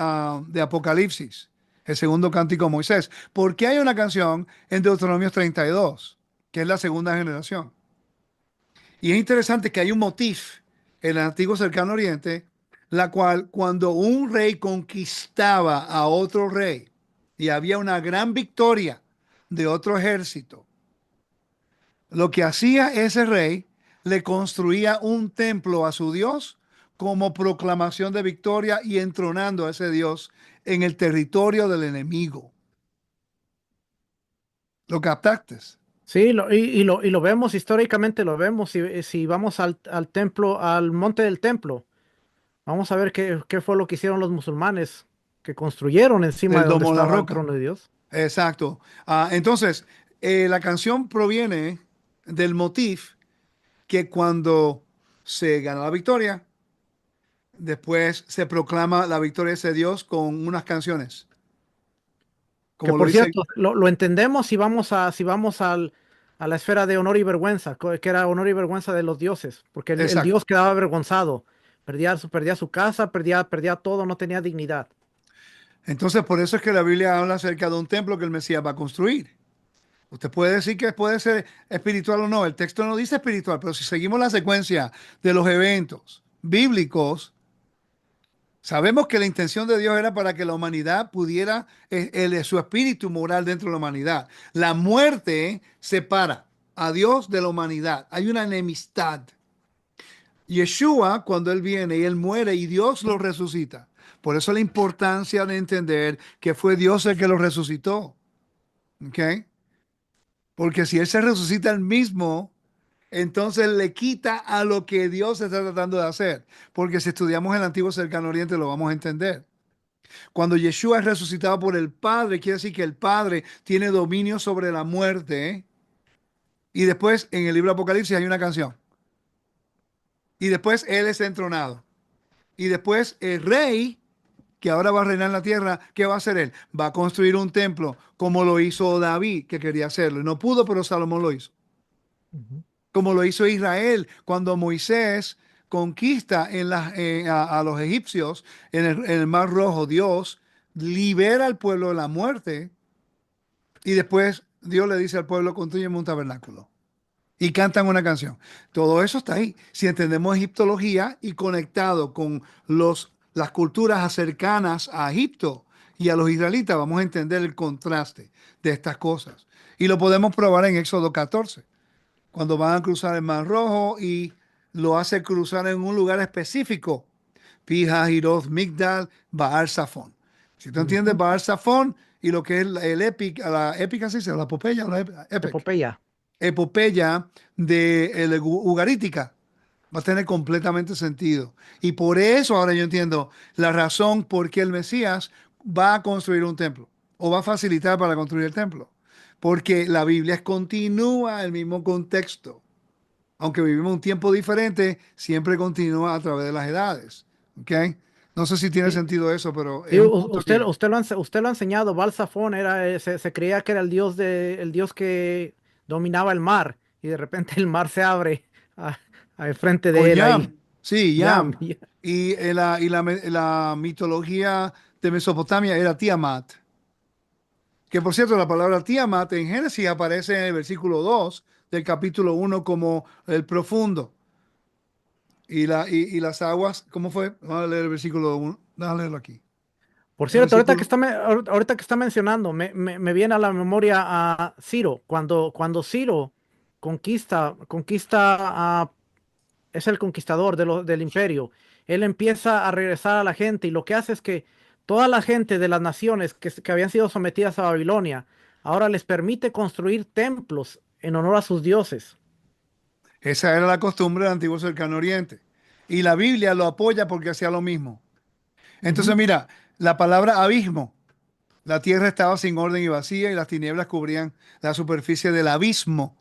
A: Apocalipsis, el segundo cántico de Moisés? ¿Por qué hay una canción en Deuteronomio 32, que es la segunda generación? Y es interesante que hay un motif en el antiguo cercano oriente, la cual cuando un rey conquistaba a otro rey y había una gran victoria de otro ejército, lo que hacía ese rey, le construía un templo a su Dios como proclamación de victoria y entronando a ese Dios en el territorio del enemigo. ¿Lo captaste?
B: Sí, y lo vemos históricamente, lo vemos. Si vamos al templo, al monte del templo, vamos a ver qué fue lo que hicieron los musulmanes, que construyeron encima
A: El
B: de donde
A: domo de la
B: estaba el
A: roca.
B: trono de Dios.
A: Exacto. Entonces, la canción proviene del motif que cuando se gana la victoria, después se proclama la victoria de ese Dios con unas canciones,
B: Que
A: como lo
B: por
A: dice.
B: cierto, lo entendemos si vamos a la esfera de honor y vergüenza, que era honor y vergüenza de los dioses, porque el
A: Exacto.
B: dios quedaba avergonzado, perdía su casa, perdía todo, no tenía dignidad.
A: Entonces, por eso es que la Biblia habla acerca de un templo que el Mesías va a construir. Usted puede decir que puede ser espiritual o no. El texto no dice espiritual, pero si seguimos la secuencia de los eventos bíblicos, sabemos que la intención de Dios era para que la humanidad pudiera, su espíritu moral dentro de la humanidad. La muerte separa a Dios de la humanidad. Hay una enemistad. Yeshua, cuando Él viene y Él muere y Dios lo resucita. Por eso la importancia de entender que fue Dios el que lo resucitó. ¿Ok? Porque si Él se resucita Él mismo, entonces le quita a lo que Dios está tratando de hacer. Porque si estudiamos el antiguo cercano oriente lo vamos a entender. Cuando Yeshua es resucitado por el Padre, quiere decir que el Padre tiene dominio sobre la muerte. ¿Eh? Y después en el libro de Apocalipsis hay una canción. Y después Él es entronado. Y después el rey que ahora va a reinar en la tierra, ¿qué va a hacer él? Va a construir un templo como lo hizo David, que quería hacerlo. Y no pudo, pero Salomón lo hizo.
B: Ujú.
A: Como lo hizo Israel cuando Moisés conquista a los egipcios en el Mar Rojo. Dios libera al pueblo de la muerte y después Dios le dice al pueblo, construyeme un tabernáculo. Y cantan una canción. Todo eso está ahí. Si entendemos egiptología y conectado con las culturas cercanas a Egipto y a los israelitas, vamos a entender el contraste de estas cosas. Y lo podemos probar en Éxodo 14, cuando van a cruzar el Mar Rojo y lo hace cruzar en un lugar específico. Pija, Hiroth, Migdal, Baal Safón. Si tú entiendes
B: Ujú.
A: Baal Safón y lo que es el épica, la épica, ¿sí? La epopeya, la epic
B: Epopeya.
A: epopeya de Ugarítica va a tener completamente sentido. Y por eso ahora yo entiendo la razón por qué el Mesías va a construir un templo o va a facilitar para construir el templo, porque la Biblia continúa el mismo contexto. Aunque vivimos un tiempo diferente, siempre continúa a través de las edades. ¿Ok? No sé si tiene
B: Sí,
A: sentido eso, pero es
B: sí,
A: un punto que...
B: usted lo ha enseñado. Baal Zafón era, se creía que era el dios que dominaba el mar, y de repente el mar se abre a- al frente
A: O
B: de él ahí.
A: Yam, sí,
B: Ya,
A: Yam. Y la mitología de Mesopotamia era Tiamat. Que por cierto, la palabra Tiamat en Génesis aparece en el versículo 2 del capítulo 1 como el profundo. Y las aguas, ¿cómo fue? Vamos a leer el versículo 1. Déjame leerlo aquí.
B: por
A: El
B: cierto,
A: versículo,
B: ahorita que está mencionando, me viene a la memoria a Ciro, cuando Ciro conquista es el conquistador del imperio. Él empieza a regresar a la gente, y lo que hace es que toda la gente de las naciones que habían sido sometidas a Babilonia, ahora les permite construir templos en honor a sus dioses.
A: esa era la costumbre del antiguo cercano oriente. Y la Biblia lo apoya porque hacía lo mismo. Entonces,
B: Ujú.
A: mira, la palabra abismo, la tierra estaba sin orden y vacía y las tinieblas cubrían la superficie del abismo.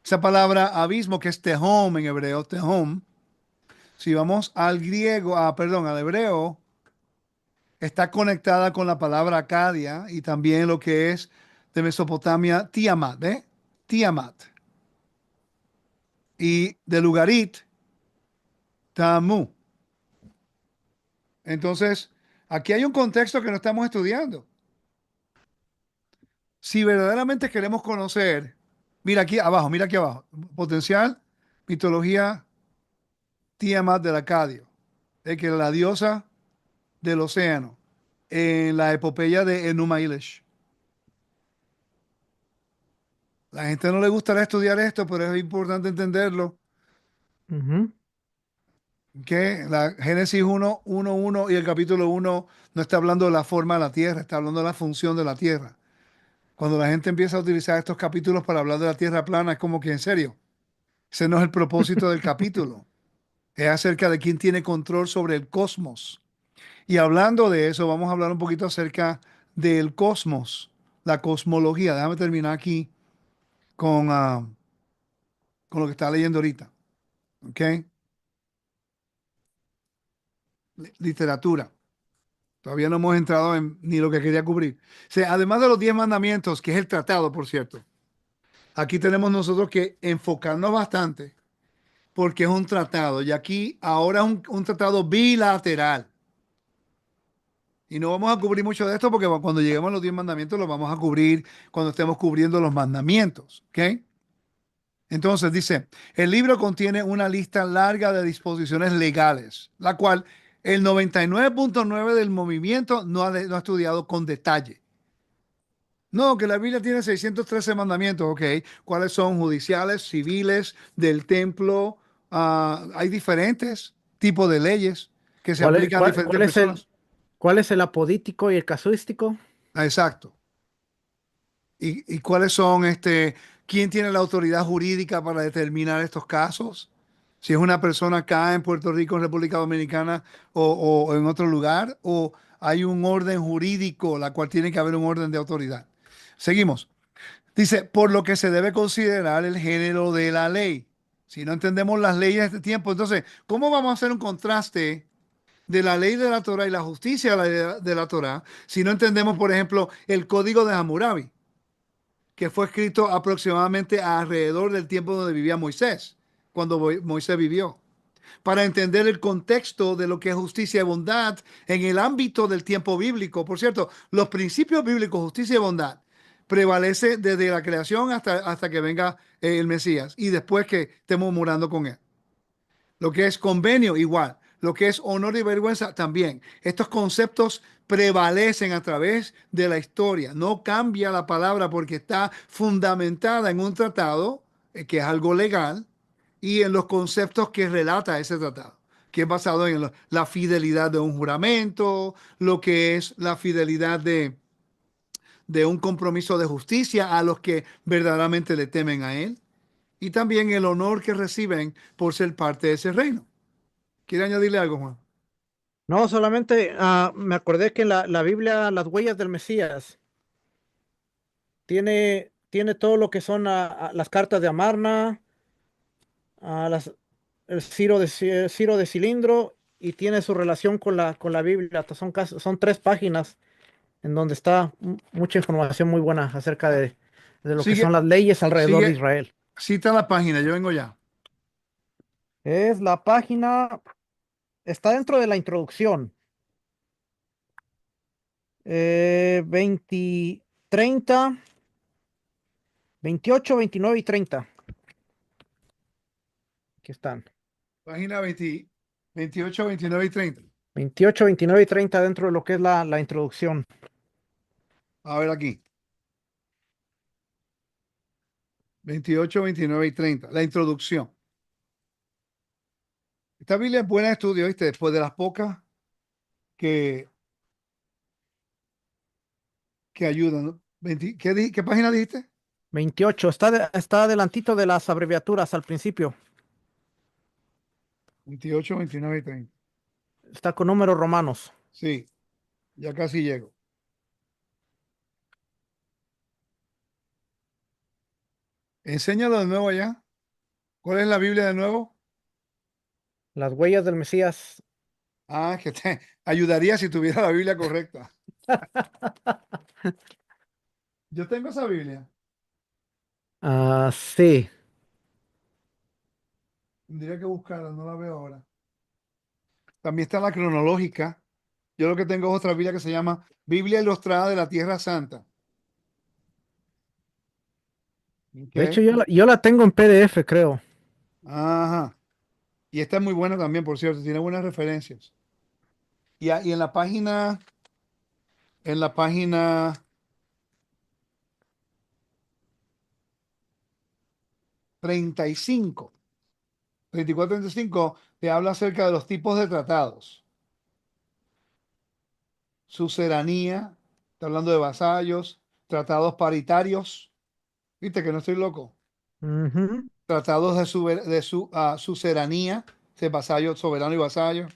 A: Esa palabra abismo, que es tehom en hebreo, tehom, si vamos al griego, perdón, al hebreo, está conectada con la palabra Acadia y también lo que es de Mesopotamia, Tiamat, ¿eh? Tiamat. Y de Lugarit, Tamu. Entonces, aquí hay un contexto que no estamos estudiando. Si verdaderamente queremos conocer, mira aquí abajo, potencial, mitología, Tiamat del Acadio, de que la diosa del océano, en la epopeya de Enuma Elish. La gente no le gustará estudiar esto, pero es importante entenderlo,
B: Ujú.
A: que la Génesis 1, 1, 1 y el capítulo 1 no está hablando de la forma de la tierra, está hablando de la función de la tierra. Cuando la gente empieza a utilizar estos capítulos para hablar de la tierra plana, es como que en serio, ese no es el propósito del capítulo. Es acerca de quién tiene control sobre el cosmos. Y hablando de eso, vamos a hablar un poquito acerca del cosmos, la cosmología. Déjame terminar aquí con, con lo que está leyendo ahorita. ¿Ok? Literatura. Todavía no hemos entrado en ni lo que quería cubrir. O sea, además de los 10 mandamientos, que es el tratado, por cierto, aquí tenemos nosotros que enfocarnos bastante porque es un tratado. Y aquí ahora es un tratado bilateral. Y no vamos a cubrir mucho de esto porque cuando lleguemos a los 10 mandamientos los vamos a cubrir cuando estemos cubriendo los mandamientos. ¿Ok? Entonces dice, el libro contiene una lista larga de disposiciones legales, la cual el 99.9 del movimiento no ha estudiado con detalle. No, que la Biblia tiene 613 mandamientos, ok. ¿Cuáles son? Judiciales, civiles, del templo. Hay diferentes tipos de leyes que se
B: ¿Cuál es,
A: aplican a
B: cuál,
A: diferentes
B: cuál es
A: personas.
B: cuál es el apodítico y el casuístico?
A: Exacto. ¿Y cuáles son, quién tiene la autoridad jurídica para determinar estos casos? Si es una persona acá en Puerto Rico, en República Dominicana o en otro lugar, o hay un orden jurídico, la cual tiene que haber un orden de autoridad. Seguimos. Dice, por lo que se debe considerar el género de la ley. Si no entendemos las leyes de este tiempo, entonces, ¿cómo vamos a hacer un contraste de la ley de la Torah y la justicia de la Torah si no entendemos, por ejemplo, el código de Hammurabi, que fue escrito aproximadamente alrededor del tiempo donde vivía Moisés, cuando Moisés vivió? Para entender el contexto de lo que es justicia y bondad en el ámbito del tiempo bíblico. Por cierto, los principios bíblicos, justicia y bondad, prevalece desde la creación hasta que venga el Mesías y después que estemos morando con él. Lo que es convenio, igual. Lo que es honor y vergüenza, también. Estos conceptos prevalecen a través de la historia. No cambia la palabra porque está fundamentada en un tratado, que es algo legal, y en los conceptos que relata ese tratado, que es basado en la fidelidad de un juramento, lo que es la fidelidad de un compromiso de justicia a los que verdaderamente le temen a él, y también el honor que reciben por ser parte de ese reino. ¿Quiere añadirle algo, Juan?
B: No, solamente me acordé que la Biblia, las huellas del Mesías, tiene todo lo que son las cartas de Amarna, a las, el Ciro de Cilindro y tiene su relación con la Biblia. Son 3 páginas en donde está mucha información muy buena acerca
A: Ah,
B: de lo que
A: Sigue,
B: son las leyes alrededor de
A: sigue,
B: Israel.
A: cita la página, yo vengo ya.
B: Es la página, está dentro de la introducción, 20, 30, 28, 29 y 30. Aquí están.
A: Página 20, 28, 29 y 30.
B: 28, 29 y 30 dentro de lo que es la introducción.
A: A ver aquí. 28, 29 y 30. La introducción. Esta Biblia es buena de estudio, ¿viste? Después de las pocas que, que ayudan, ¿no? ¿Qué página dijiste?
B: 28, está adelantito de las abreviaturas al principio.
A: 28, 29 y 30.
B: Está con números romanos.
A: Sí, ya casi llego. Enséñalo de nuevo allá. ¿Cuál es la Biblia de nuevo?
B: Las huellas del Mesías.
A: Ah, que te ayudaría si tuviera la Biblia correcta. Yo tengo esa Biblia.
B: Sí.
A: Tendría que buscarla, no la veo ahora. También está la cronológica. Yo lo que tengo es otra Biblia que se llama Biblia Ilustrada de la Tierra Santa.
B: De hecho,
A: Ok.
B: yo la tengo en PDF, creo.
A: Ajá. Y esta es muy buena también, por cierto, tiene buenas referencias. Y en la página 35, 34, 35, te habla acerca de los tipos de tratados. Suceranía, está hablando de vasallos, tratados paritarios, viste que no estoy loco.
B: Ujú.
A: Tratados de suceranía, de vasallo, soberano y vasallo.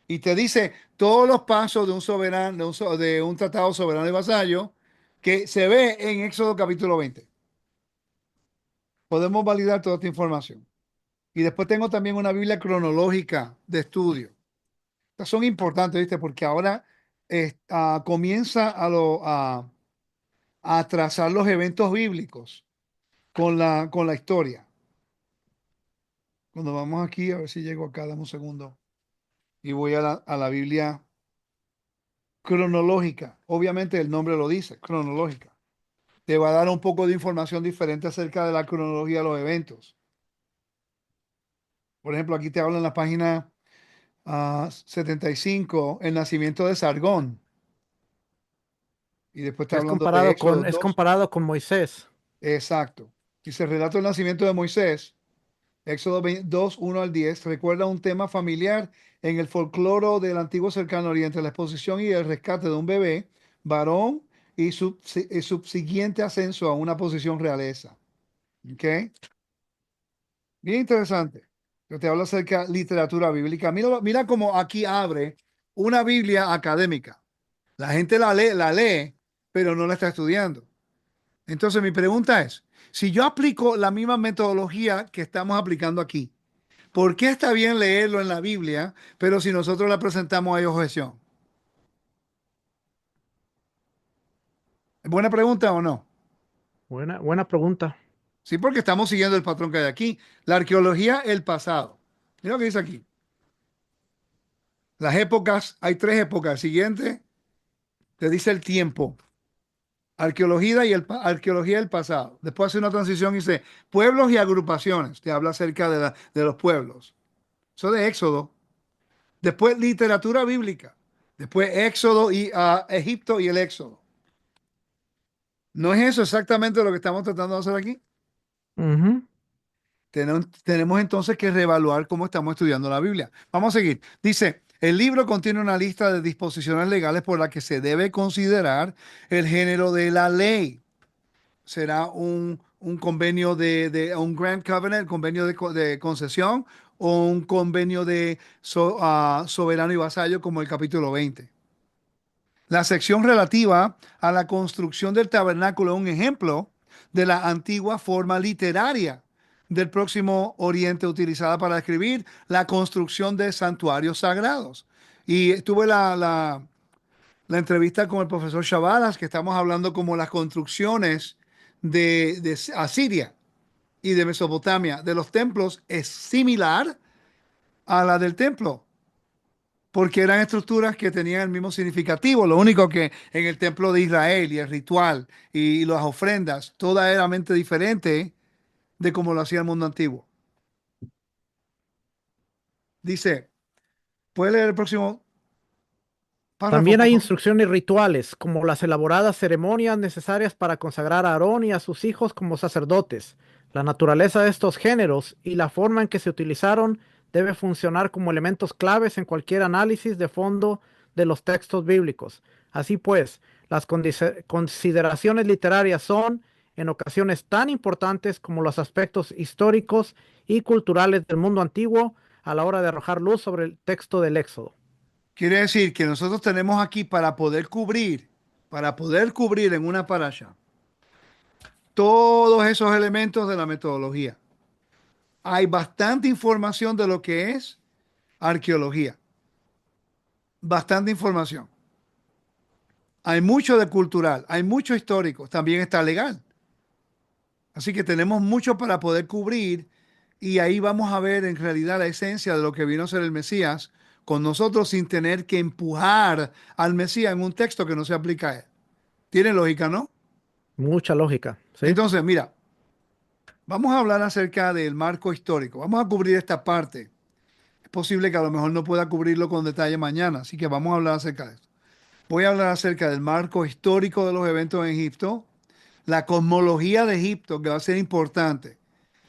A: Y te dice todos los pasos de un soberano, de un tratado soberano y vasallo que se ve en Éxodo capítulo 20. Podemos validar toda esta información. Y después tengo también una Biblia cronológica de estudio. Estas son importantes, ¿viste? Porque ahora comienza a trazar los eventos bíblicos con la historia. Cuando vamos aquí, a ver si llego acá, dame un segundo. Y voy a la Biblia cronológica. Obviamente el nombre lo dice, cronológica. Te va a dar un poco de información diferente acerca de la cronología de los eventos. Por ejemplo, aquí te habla en la página 75, el nacimiento de Sargón. Y después está hablando de Éxodo
B: Es
A: 2.
B: comparado con Moisés.
A: Exacto. Y se relata el nacimiento de Moisés. Éxodo 2, 1 al 10. Recuerda un tema familiar en el folclore del antiguo cercano oriente, la exposición y el rescate de un bebé, varón y subsiguiente ascenso a una posición realeza. ¿Ok? Bien interesante. Yo te hablo acerca de literatura bíblica. Mira, mira cómo aquí abre una Biblia académica. La gente la lee, pero no la está estudiando. Entonces mi pregunta es, si yo aplico la misma metodología que estamos aplicando aquí, ¿por qué está bien leerlo en la Biblia, pero si nosotros la presentamos hay objeción? ¿Es buena pregunta o no?
B: Buena pregunta.
A: Sí, porque estamos siguiendo el patrón que hay aquí. La arqueología, el pasado. Mira lo que dice aquí. Las épocas, hay 3 épocas. El siguiente te dice el tiempo. Arqueología del pasado. Después hace una transición y dice pueblos y agrupaciones. Te habla acerca de los pueblos. Eso de Éxodo. Después literatura bíblica. Después Éxodo y Egipto y el Éxodo. ¿No es eso exactamente lo que estamos tratando de hacer aquí?
B: Ujú.
A: Tenemos entonces que reevaluar cómo estamos estudiando la Biblia. Vamos a seguir. Dice, el libro contiene una lista de disposiciones legales por las que se debe considerar el género de la ley. Será un convenio un Grand Covenant, convenio de concesión, o un convenio de soberano y vasallo como el capítulo 20. La sección relativa a la construcción del tabernáculo es un ejemplo de la antigua forma literaria del Próximo Oriente utilizada para describir la construcción de santuarios sagrados. Y tuve la entrevista con el profesor Chavalas, que estamos hablando como las construcciones de Asiria y de Mesopotamia, de los templos, es similar a la del templo, porque eran estructuras que tenían el mismo significativo. Lo único que en el templo de Israel y el ritual y las ofrendas, toda era mente diferente de como lo hacía el mundo antiguo. Dice, ¿puede leer el próximo párrafo,
B: También
A: por
B: hay
A: favor?
B: instrucciones rituales, como las elaboradas ceremonias necesarias para consagrar a Aarón y a sus hijos como sacerdotes. La naturaleza de estos géneros y la forma en que se utilizaron debe funcionar como elementos claves en cualquier análisis de fondo de los textos bíblicos. Así pues, las consideraciones literarias son, en ocasiones, tan importantes como los aspectos históricos y culturales del mundo antiguo a la hora de arrojar luz sobre el texto del Éxodo.
A: Quiere decir que nosotros tenemos aquí para poder cubrir en una parasha todos esos elementos de la metodología. Hay bastante información de lo que es arqueología, bastante información. Hay mucho de cultural, hay mucho histórico, también está legal. Así que tenemos mucho para poder cubrir y ahí vamos a ver en realidad la esencia de lo que vino a ser el Mesías con nosotros sin tener que empujar al Mesías en un texto que no se aplica a él. Tiene lógica, ¿no?
B: Mucha lógica, ¿sí?
A: Entonces, mira, vamos a hablar acerca del marco histórico. Vamos a cubrir esta parte. Es posible que a lo mejor no pueda cubrirlo con detalle mañana, así que vamos a hablar acerca de esto. Voy a hablar acerca del marco histórico de los eventos en Egipto, la cosmología de Egipto, que va a ser importante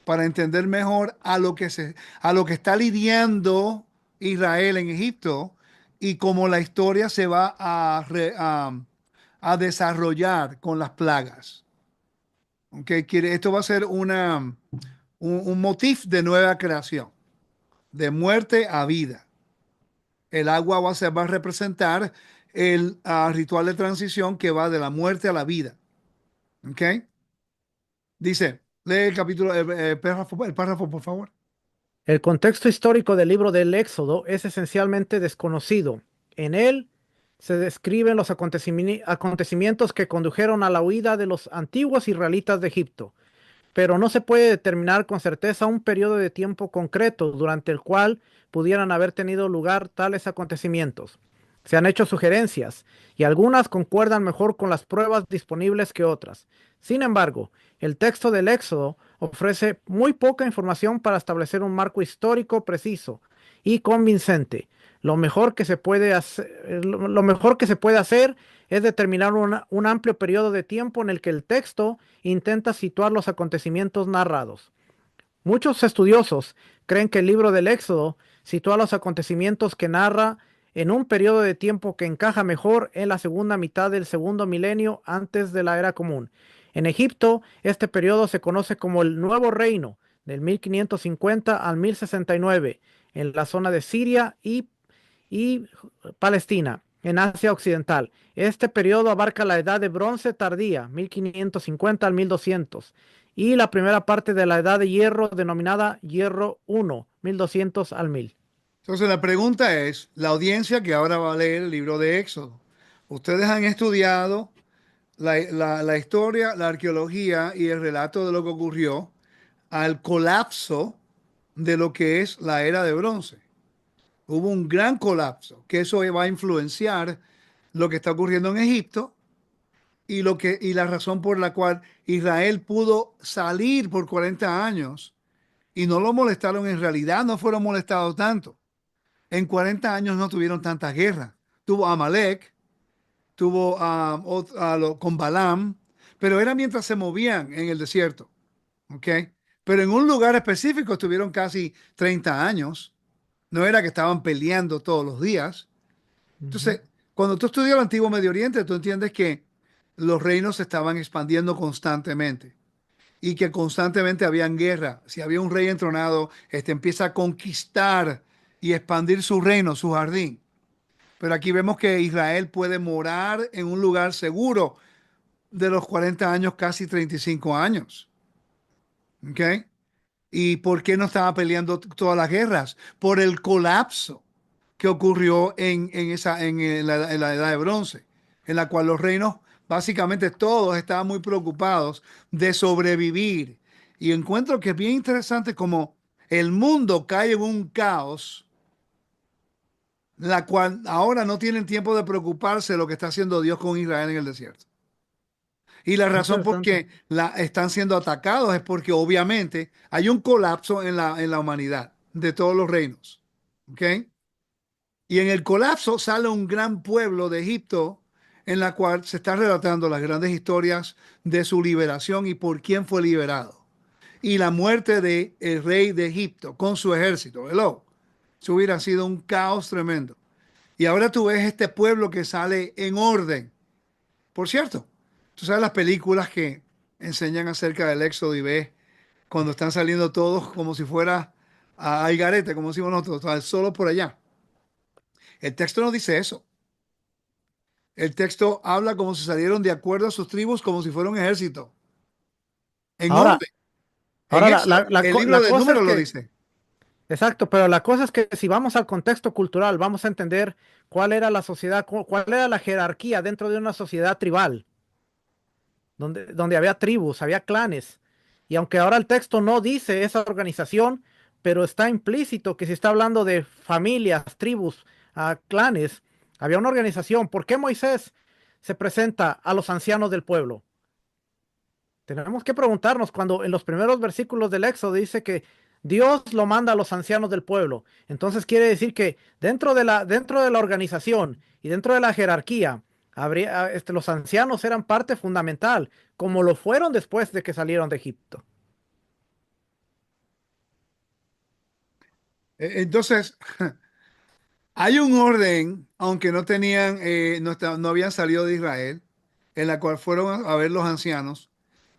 A: para entender mejor a lo que está lidiando Israel en Egipto y cómo la historia se va a desarrollar con las plagas. ¿Ok? Esto va a ser un motif de nueva creación, de muerte a vida. El agua va a representar el ritual de transición que va de la muerte a la vida. ¿Ok? Dice, lee el capítulo, el párrafo, por favor.
B: El contexto histórico del libro del Éxodo es esencialmente desconocido. En él se describen los acontecimientos que condujeron a la huida de los antiguos israelitas de Egipto, pero no se puede determinar con certeza un periodo de tiempo concreto durante el cual pudieran haber tenido lugar tales acontecimientos. Se han hecho sugerencias y algunas concuerdan mejor con las pruebas disponibles que otras. Sin embargo, el texto del Éxodo ofrece muy poca información para establecer un marco histórico preciso y convincente. Lo mejor que se puede hacer es determinar un amplio periodo de tiempo en el que el texto intenta situar los acontecimientos narrados. Muchos estudiosos creen que el libro del Éxodo sitúa los acontecimientos que narra en un periodo de tiempo que encaja mejor en la segunda mitad del segundo milenio antes de la era común. En Egipto, este periodo se conoce como el Nuevo Reino, del 1550 al 1069, en la zona de Siria y Palestina, en Asia Occidental. Este periodo abarca la Edad de Bronce tardía, 1550 al 1200, y la primera parte de la Edad de Hierro, denominada Hierro I, 1200 al 1000.
A: Entonces la pregunta es, la audiencia que ahora va a leer el libro de Éxodo, ustedes han estudiado la historia, la arqueología y el relato de lo que ocurrió al colapso de lo que es la era de bronce. Hubo un gran colapso, que eso va a influenciar lo que está ocurriendo en Egipto y la razón por la cual Israel pudo salir por 40 años y no lo molestaron, en realidad no fueron molestados tanto. En 40 años no tuvieron tantas guerras. Tuvo Amalek, tuvo con Balaam, pero era mientras se movían en el desierto, ¿ok? Pero en un lugar específico estuvieron casi 30 años. No era que estaban peleando todos los días.
B: Ujú.
A: Entonces, cuando tú estudias el antiguo Medio Oriente, tú entiendes que los reinos se estaban expandiendo constantemente. y que constantemente habían guerra. Si había un rey entronado, este empieza a conquistar y expandir su reino, su jardín. Pero aquí vemos que Israel puede morar en un lugar seguro de los 40 años, casi 35 años. ¿Ok? ¿Y por qué no estaba peleando todas las guerras? Por el colapso que ocurrió en la Edad de Bronce, en la cual los reinos, básicamente todos estaban muy preocupados de sobrevivir. Y encuentro que es bien interesante como el mundo cae en un caos, la cual ahora no tienen tiempo de preocuparse de lo que está haciendo Dios con Israel en el desierto. Y la
B: Qué
A: razón por
B: interesante.
A: qué están siendo atacados es porque obviamente hay un colapso en la humanidad de todos los reinos. ¿Ok? Y en el colapso sale un gran pueblo de Egipto en la cual se están relatando las grandes historias de su liberación y por quién fue liberado. Y la muerte del rey de Egipto con su ejército. Hello. Eso hubiera sido un caos tremendo. Y ahora tú ves este pueblo que sale en orden. Por cierto, tú sabes las películas que enseñan acerca del éxodo y ves cuando están saliendo todos como si fuera a Algarete, como decimos nosotros, solo por allá. El texto no dice eso. El texto habla como si salieron de acuerdo a sus tribus, como si fuera un ejército, en
B: Ahora,
A: orden. En
B: ahora
A: Éxodo, el libro
B: la
A: de
B: cosa es
A: números lo
B: que,
A: dice.
B: exacto, pero la cosa es que si vamos al contexto cultural, vamos a entender cuál era la sociedad, cuál era la jerarquía dentro de una sociedad tribal, donde había tribus, había clanes. Y aunque ahora el texto no dice esa organización, pero está implícito que se está hablando de familias, tribus, clanes, había una organización. ¿Por qué Moisés se presenta a los ancianos del pueblo? Tenemos que preguntarnos cuando en los primeros versículos del Éxodo dice que Dios lo manda a los ancianos del pueblo. Entonces quiere decir que dentro de la organización y dentro de la jerarquía, los ancianos eran parte fundamental, como lo fueron después de que salieron de Egipto.
A: Entonces, hay un orden, aunque no tenían, no habían salido de Israel, en la cual fueron a ver los ancianos.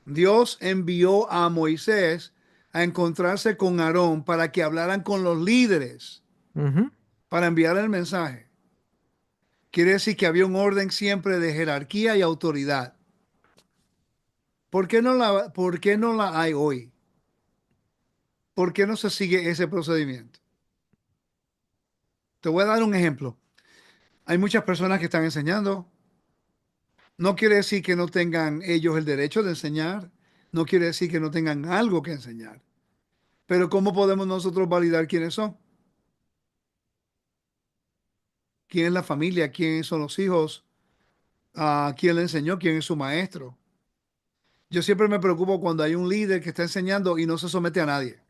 A: Dios envió a Moisés a encontrarse con Aarón para que hablaran con los líderes,
B: Ujú.
A: para enviar el mensaje. Quiere decir que había un orden siempre de jerarquía y autoridad. Por qué no la hay hoy? ¿Por qué no se sigue ese procedimiento? Te voy a dar un ejemplo. Hay muchas personas que están enseñando. No quiere decir que no tengan ellos el derecho de enseñar. No quiere decir que no tengan algo que enseñar. Pero ¿cómo podemos nosotros validar quiénes son? ¿Quién es la familia? ¿Quién son los hijos? ¿A quién le enseñó? ¿Quién es su maestro? Yo siempre me preocupo cuando hay un líder que está enseñando y no se somete a nadie.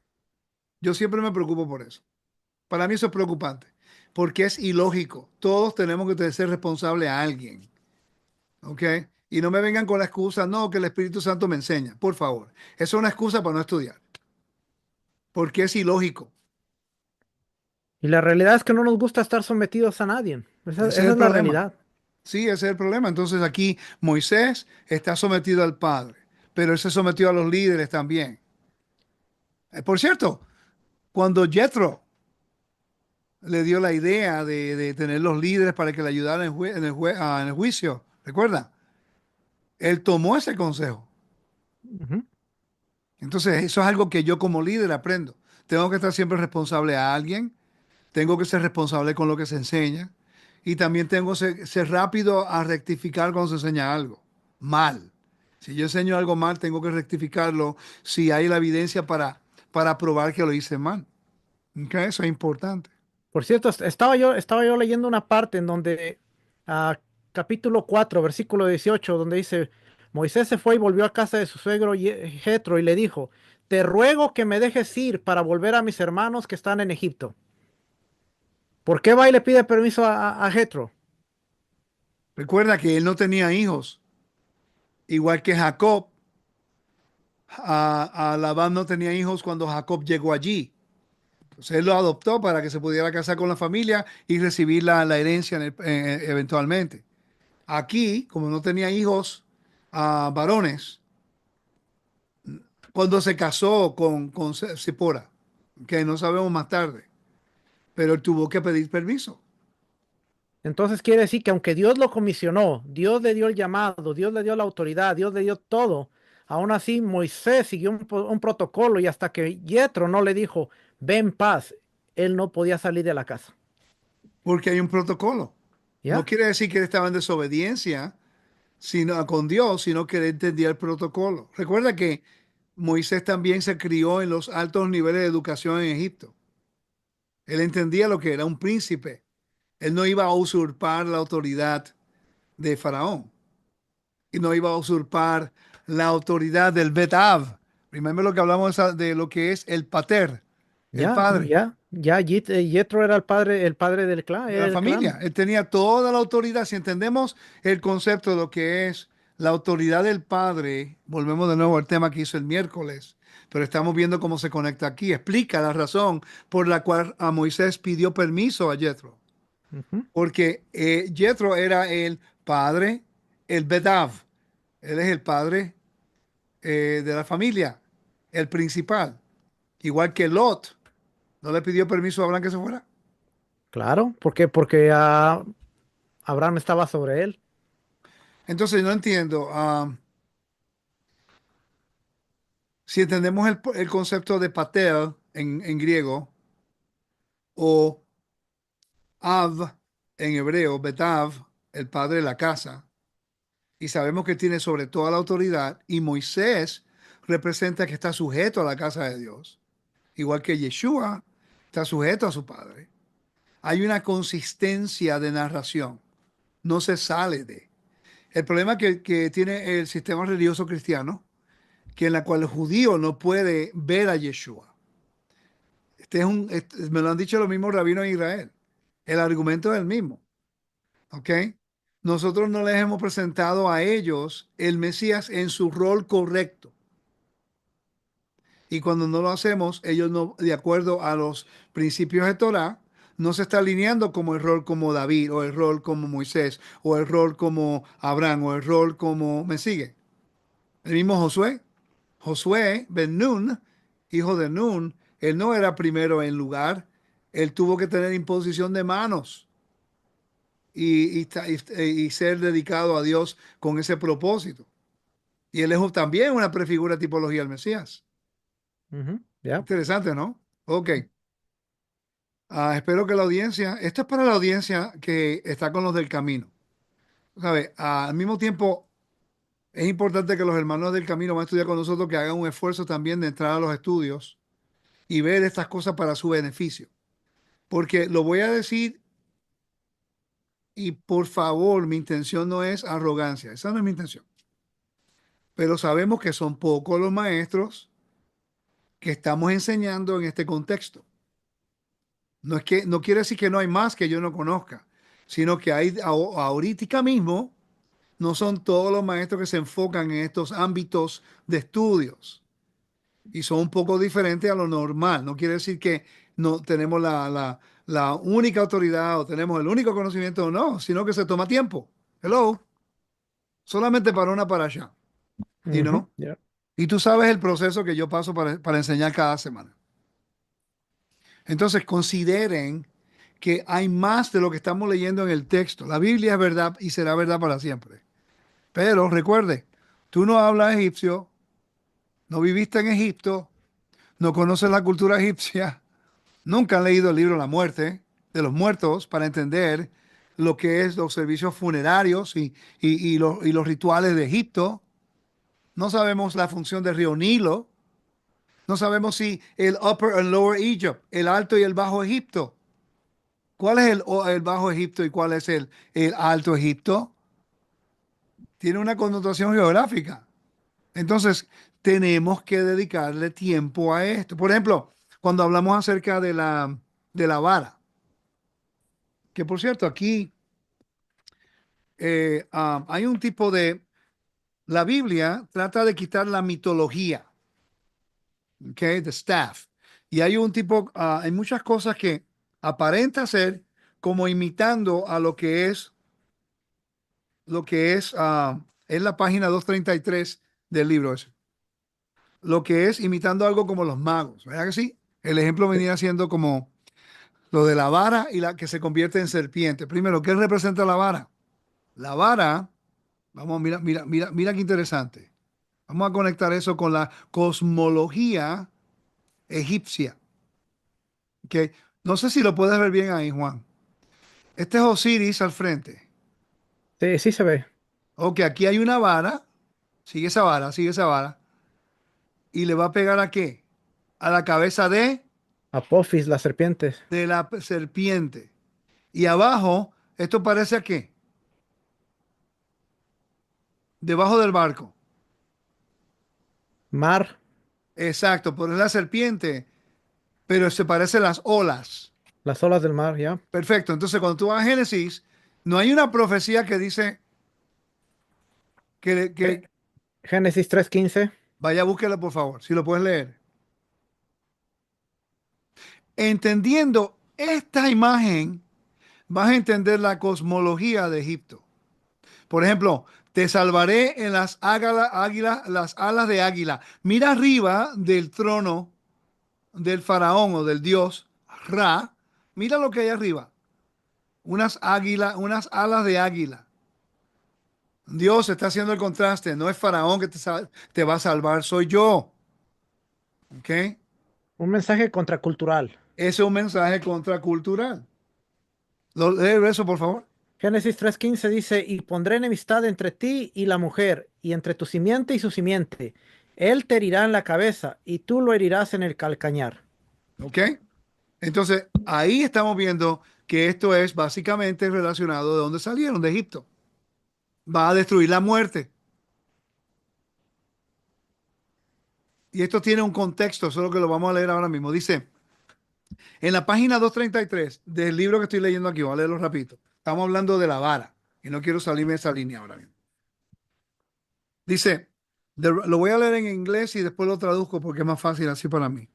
A: Yo siempre me preocupo por eso. Para mí eso es preocupante, porque es ilógico. Todos tenemos que ser responsables a alguien, ¿ok? Y no me vengan con la excusa, no, que el Espíritu Santo me enseña, por favor. Eso es una excusa para no estudiar, porque es ilógico.
B: Y la realidad es que no nos gusta estar sometidos a nadie.
A: Ese es
B: Esa
A: el
B: es la
A: problema.
B: realidad.
A: Sí, ese es el problema. Entonces aquí Moisés está sometido al Padre, pero él se sometió a los líderes también. Por cierto, cuando Jethro le dio la idea de tener los líderes para que le ayudaran en el juicio, ¿recuerda? Él tomó ese consejo.
B: Ujú.
A: Entonces, eso es algo que yo como líder aprendo. Tengo que estar siempre responsable a alguien, tengo que ser responsable con lo que se enseña y también tengo que ser rápido a rectificar cuando se enseña algo mal. Si yo enseño algo mal, tengo que rectificarlo si hay la evidencia para probar que lo hice mal. ¿Ok? Eso es importante.
B: Por cierto, estaba yo leyendo una parte en donde, ah, capítulo 4 versículo 18 donde dice, Moisés se fue y volvió a casa de su suegro Jetro y le dijo, te ruego que me dejes ir para volver a mis hermanos que están en Egipto. ¿Por qué va y le pide permiso a Jetro?
A: Recuerda que él no tenía hijos, igual que Jacob. A Labán no tenía hijos cuando Jacob llegó allí. Entonces él lo adoptó para que se pudiera casar con la familia y recibir la herencia eventualmente. Aquí, como no tenía hijos varones, cuando se casó con Zipora, que no sabemos más tarde, pero él tuvo que pedir permiso.
B: Entonces quiere decir que aunque Dios lo comisionó, Dios le dio el llamado, Dios le dio la autoridad, Dios le dio todo, aún así Moisés siguió un protocolo y hasta que Yetro no le dijo, ven paz, él no podía salir de la casa.
A: Porque hay un protocolo. No
B: ¿Ya?
A: quiere decir que él estaba en desobediencia sino, con Dios, sino que él entendía el protocolo. Recuerda que Moisés también se crió en los altos niveles de educación en Egipto. Él entendía lo que era un príncipe. Él no iba a usurpar la autoridad de Faraón y no iba a usurpar la autoridad del Betav. Primero lo que hablamos de lo que es el pater, el
B: Ya,
A: padre
B: ya, ya, Yetro era el padre del clan,
A: de la
B: era el
A: familia.
B: clan.
A: Él tenía toda la autoridad. Si entendemos el concepto de lo que es la autoridad del padre, volvemos de nuevo al tema que hizo el miércoles, pero estamos viendo cómo se conecta aquí. Explica la razón por la cual a Moisés pidió permiso a Jethro,
B: Ujú.
A: porque Jethro era el padre, el Bedav. Él es el padre de la familia, el principal. Igual que Lot, ¿no le pidió permiso a Abraham que se fuera?
B: Claro, porque Abraham estaba sobre él.
A: Entonces no entiendo. Si entendemos el concepto de pater en griego o av en hebreo, betav, el padre de la casa, y sabemos que tiene sobre toda la autoridad, y Moisés representa que está sujeto a la casa de Dios, igual que Yeshua está sujeto a su padre. Hay una consistencia de narración, no se sale de. El problema que tiene el sistema religioso cristiano, que en la cual el judío no puede ver a Yeshua. Me lo han dicho los mismos rabinos de Israel. El argumento es el mismo, ¿ok? Nosotros no les hemos presentado a ellos el Mesías en su rol correcto. Y cuando no lo hacemos, ellos no, de acuerdo a los principios de Torah, no se está alineando como el rol como David, o el rol como Moisés, o el rol como Abraham, o el rol como, ¿me sigue? El mismo Josué. Josué Ben Nun, hijo de Nun, él no era primero en lugar, él tuvo que tener imposición de manos y ser dedicado a Dios con ese propósito. Y él es también una prefigura tipología del Mesías.
B: Ujú. Ya.
A: Interesante, ¿no? Ok. Espero que la audiencia, esto es para la audiencia que está con los del camino. ¿Sabe? Al mismo tiempo, es importante que los hermanos del camino van a estudiar con nosotros, que hagan un esfuerzo también de entrar a los estudios y ver estas cosas para su beneficio. Porque lo voy a decir y por favor, mi intención no es arrogancia, esa no es mi intención. Pero sabemos que son pocos los maestros que estamos enseñando en este contexto. No es que no quiere decir que no hay más que yo no conozca, sino que hay ahorita mismo no son todos los maestros que se enfocan en estos ámbitos de estudios y son un poco diferentes a lo normal. No quiere decir que no tenemos la única autoridad o tenemos el único conocimiento, no, sino que se toma tiempo. Hello, solamente para una para allá. Y
B: Ujú.
A: no.
B: Ya.
A: Y tú sabes el proceso que yo paso para enseñar cada semana. Entonces, consideren que hay más de lo que estamos leyendo en el texto. La Biblia es verdad y será verdad para siempre. Pero recuerde, tú no hablas egipcio, no viviste en Egipto, no conoces la cultura egipcia, nunca han leído el libro La muerte de los muertos para entender lo que es los servicios funerarios y los rituales de Egipto. No sabemos la función del río Nilo. No sabemos si el Upper and Lower Egypt, el Alto y el Bajo Egipto. ¿Cuál es el Bajo Egipto y cuál es el Alto Egipto? Tiene una connotación geográfica. Entonces, tenemos que dedicarle tiempo a esto. Por ejemplo, cuando hablamos acerca de la vara, que por cierto, aquí hay un tipo de... La Biblia trata de quitar la mitología, ¿ok? The staff. Y hay un tipo, hay muchas cosas que aparenta ser como imitando a lo que es la página 233 del libro ese. lo que es imitando algo como los magos, ¿verdad que sí? El ejemplo venía siendo como lo de la vara y la que se convierte en serpiente. Primero, ¿qué representa la vara? La vara, vamos, mira, mira, mira, mira qué interesante. Vamos a conectar eso con la cosmología egipcia. ¿Ok? No sé si lo puedes ver bien ahí, Juan. Este es Osiris al frente.
B: Sí, sí se ve.
A: Ok, aquí hay una vara. Sigue esa vara. ¿Y le va a pegar a qué? A la cabeza
B: Apophis, las serpientes.
A: de la serpiente. Y abajo, ¿esto parece a qué? Debajo del barco.
B: Mar,
A: Exacto, pero es la serpiente, pero se parecen las olas.
B: las olas del mar, ¿ya?
A: Perfecto, entonces cuando tú vas a Génesis, no hay una profecía que dice
B: Gé-
A: que
B: Génesis 3:15.
A: vaya, búsquela por favor, si lo puedes leer. Entendiendo esta imagen, vas a entender la cosmología de Egipto. Por ejemplo, te salvaré en las alas de águila. Mira arriba del trono del faraón o del dios Ra. Mira lo que hay arriba. Unas alas de águila. Dios está haciendo el contraste. No es faraón que te va a salvar, soy yo. ¿Ok? Ese
B: Un mensaje contracultural.
A: es un mensaje contracultural. Lee eso, por favor.
B: Génesis 3:15 dice, y pondré enemistad entre ti y la mujer, y entre tu simiente y su simiente. Él te herirá en la cabeza, y tú lo herirás en el calcañar.
A: ¿Ok? Entonces, ahí estamos viendo que esto es básicamente relacionado de dónde salieron, de Egipto. Va a destruir la muerte. Y esto tiene un contexto, solo que lo vamos a leer ahora mismo. Dice, en la página 233 del libro que estoy leyendo aquí, voy a leerlo rapidito. Estamos hablando de la vara y no quiero salirme de esa línea ahora mismo. Dice, lo voy a leer en inglés y después lo traduzco porque es más fácil así para mí.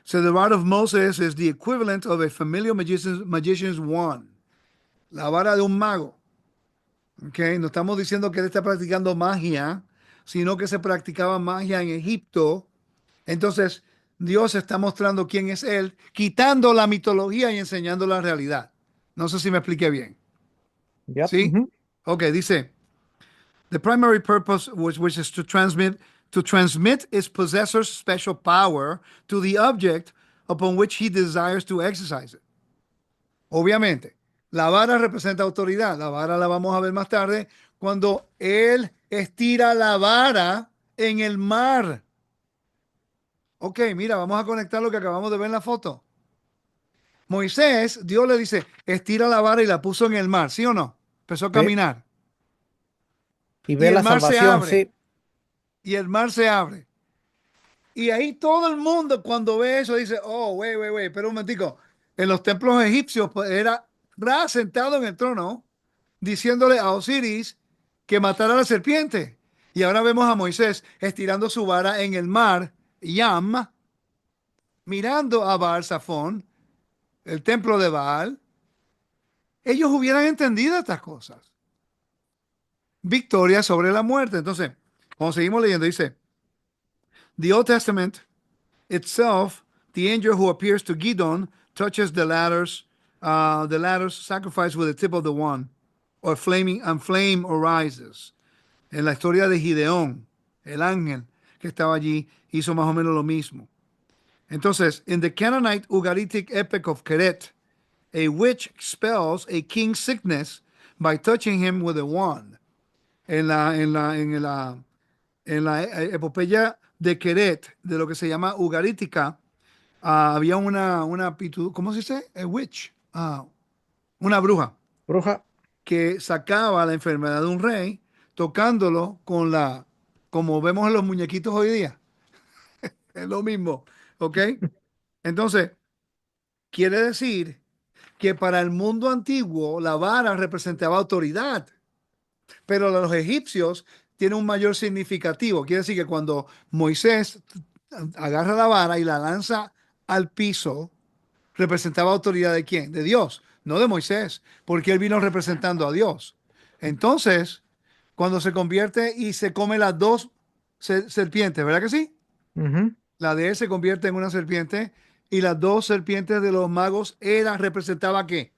A: So the rod of Moses is the equivalent of a familiar magician's wand. La vara de un mago. Okay, no estamos diciendo que él está practicando magia, sino que se practicaba magia en Egipto. Entonces, Dios está mostrando quién es Él, quitando la mitología y enseñando la realidad. No sé si me expliqué bien.
B: ¿Ya?
A: ¿Sí?
B: Ujú.
A: Ok, dice, the primary purpose which is to transmit its possessor's special power to the object upon which he desires to exercise it. Obviamente, la vara representa autoridad. La vara la vamos a ver más tarde cuando él estira la vara en el mar. Ok, mira, vamos a conectar lo que acabamos de ver en la foto. Moisés, Dios le dice, estira la vara y la puso en el mar, ¿sí o no? Empezó a
B: Sí.
A: caminar.
B: Y
A: Y
B: ve
A: el
B: la
A: mar se
B: salvación,
A: abre.
B: sí.
A: Y el mar se abre. Y ahí todo el mundo cuando ve eso dice, oh, wey, pero un momentico. En los templos egipcios pues, era Ra sentado en el trono diciéndole a Osiris que matara a la serpiente. Y ahora vemos a Moisés estirando su vara en el mar, Yam, mirando a Baal Zafón, el templo de Baal. Ellos hubieran entendido estas cosas. Victoria sobre la muerte. Entonces, cuando seguimos leyendo, dice, The Old Testament itself, the angel who appears to Gideon touches the latter's sacrifice with the tip of the wand, or flaming and flame arises. En la historia de Gideón, el ángel que estaba allí hizo más o menos lo mismo. Entonces, in the Canaanite Ugaritic epic of Keret, a witch expels a king's sickness by touching him with a wand. En la epopeya de Keret, de lo que se llama Ugarítica, había ¿cómo se dice? A witch, una bruja
B: Bruja.
A: que sacaba la enfermedad de un rey tocándolo como vemos en los muñequitos hoy día. Es lo mismo, ¿ok? Entonces, quiere decir que para el mundo antiguo la vara representaba autoridad, pero los egipcios tienen un mayor significativo. Quiere decir que cuando Moisés agarra la vara y la lanza al piso, representaba autoridad de quién? De Dios, no de Moisés, porque él vino representando a Dios. Entonces, cuando se convierte y se come las dos serpientes, ¿verdad que sí?
B: Ujú.
A: La de él se convierte en una serpiente y las dos serpientes de los magos era representaba qué.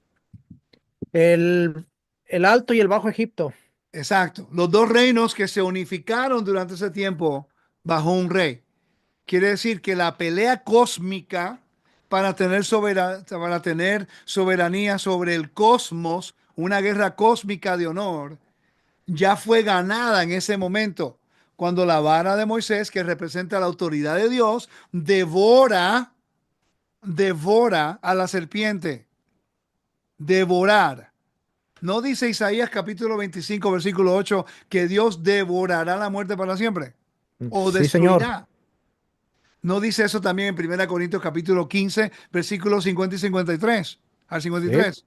B: El, el Alto y el Bajo Egipto.
A: Exacto. Los dos reinos que se unificaron durante ese tiempo bajo un rey. Quiere decir que la pelea cósmica para tener soberanía sobre el cosmos, una guerra cósmica de honor, ya fue ganada en ese momento, cuando la vara de Moisés, que representa la autoridad de Dios, devora a la serpiente. Devorar. ¿No dice Isaías capítulo 25, versículo 8, que Dios devorará la muerte para siempre? ¿O
B: Sí, señor.
A: destruirá? ¿No dice eso también en 1 Corintios capítulo 15, versículos 50 y 53 al
B: Sí.
A: 53?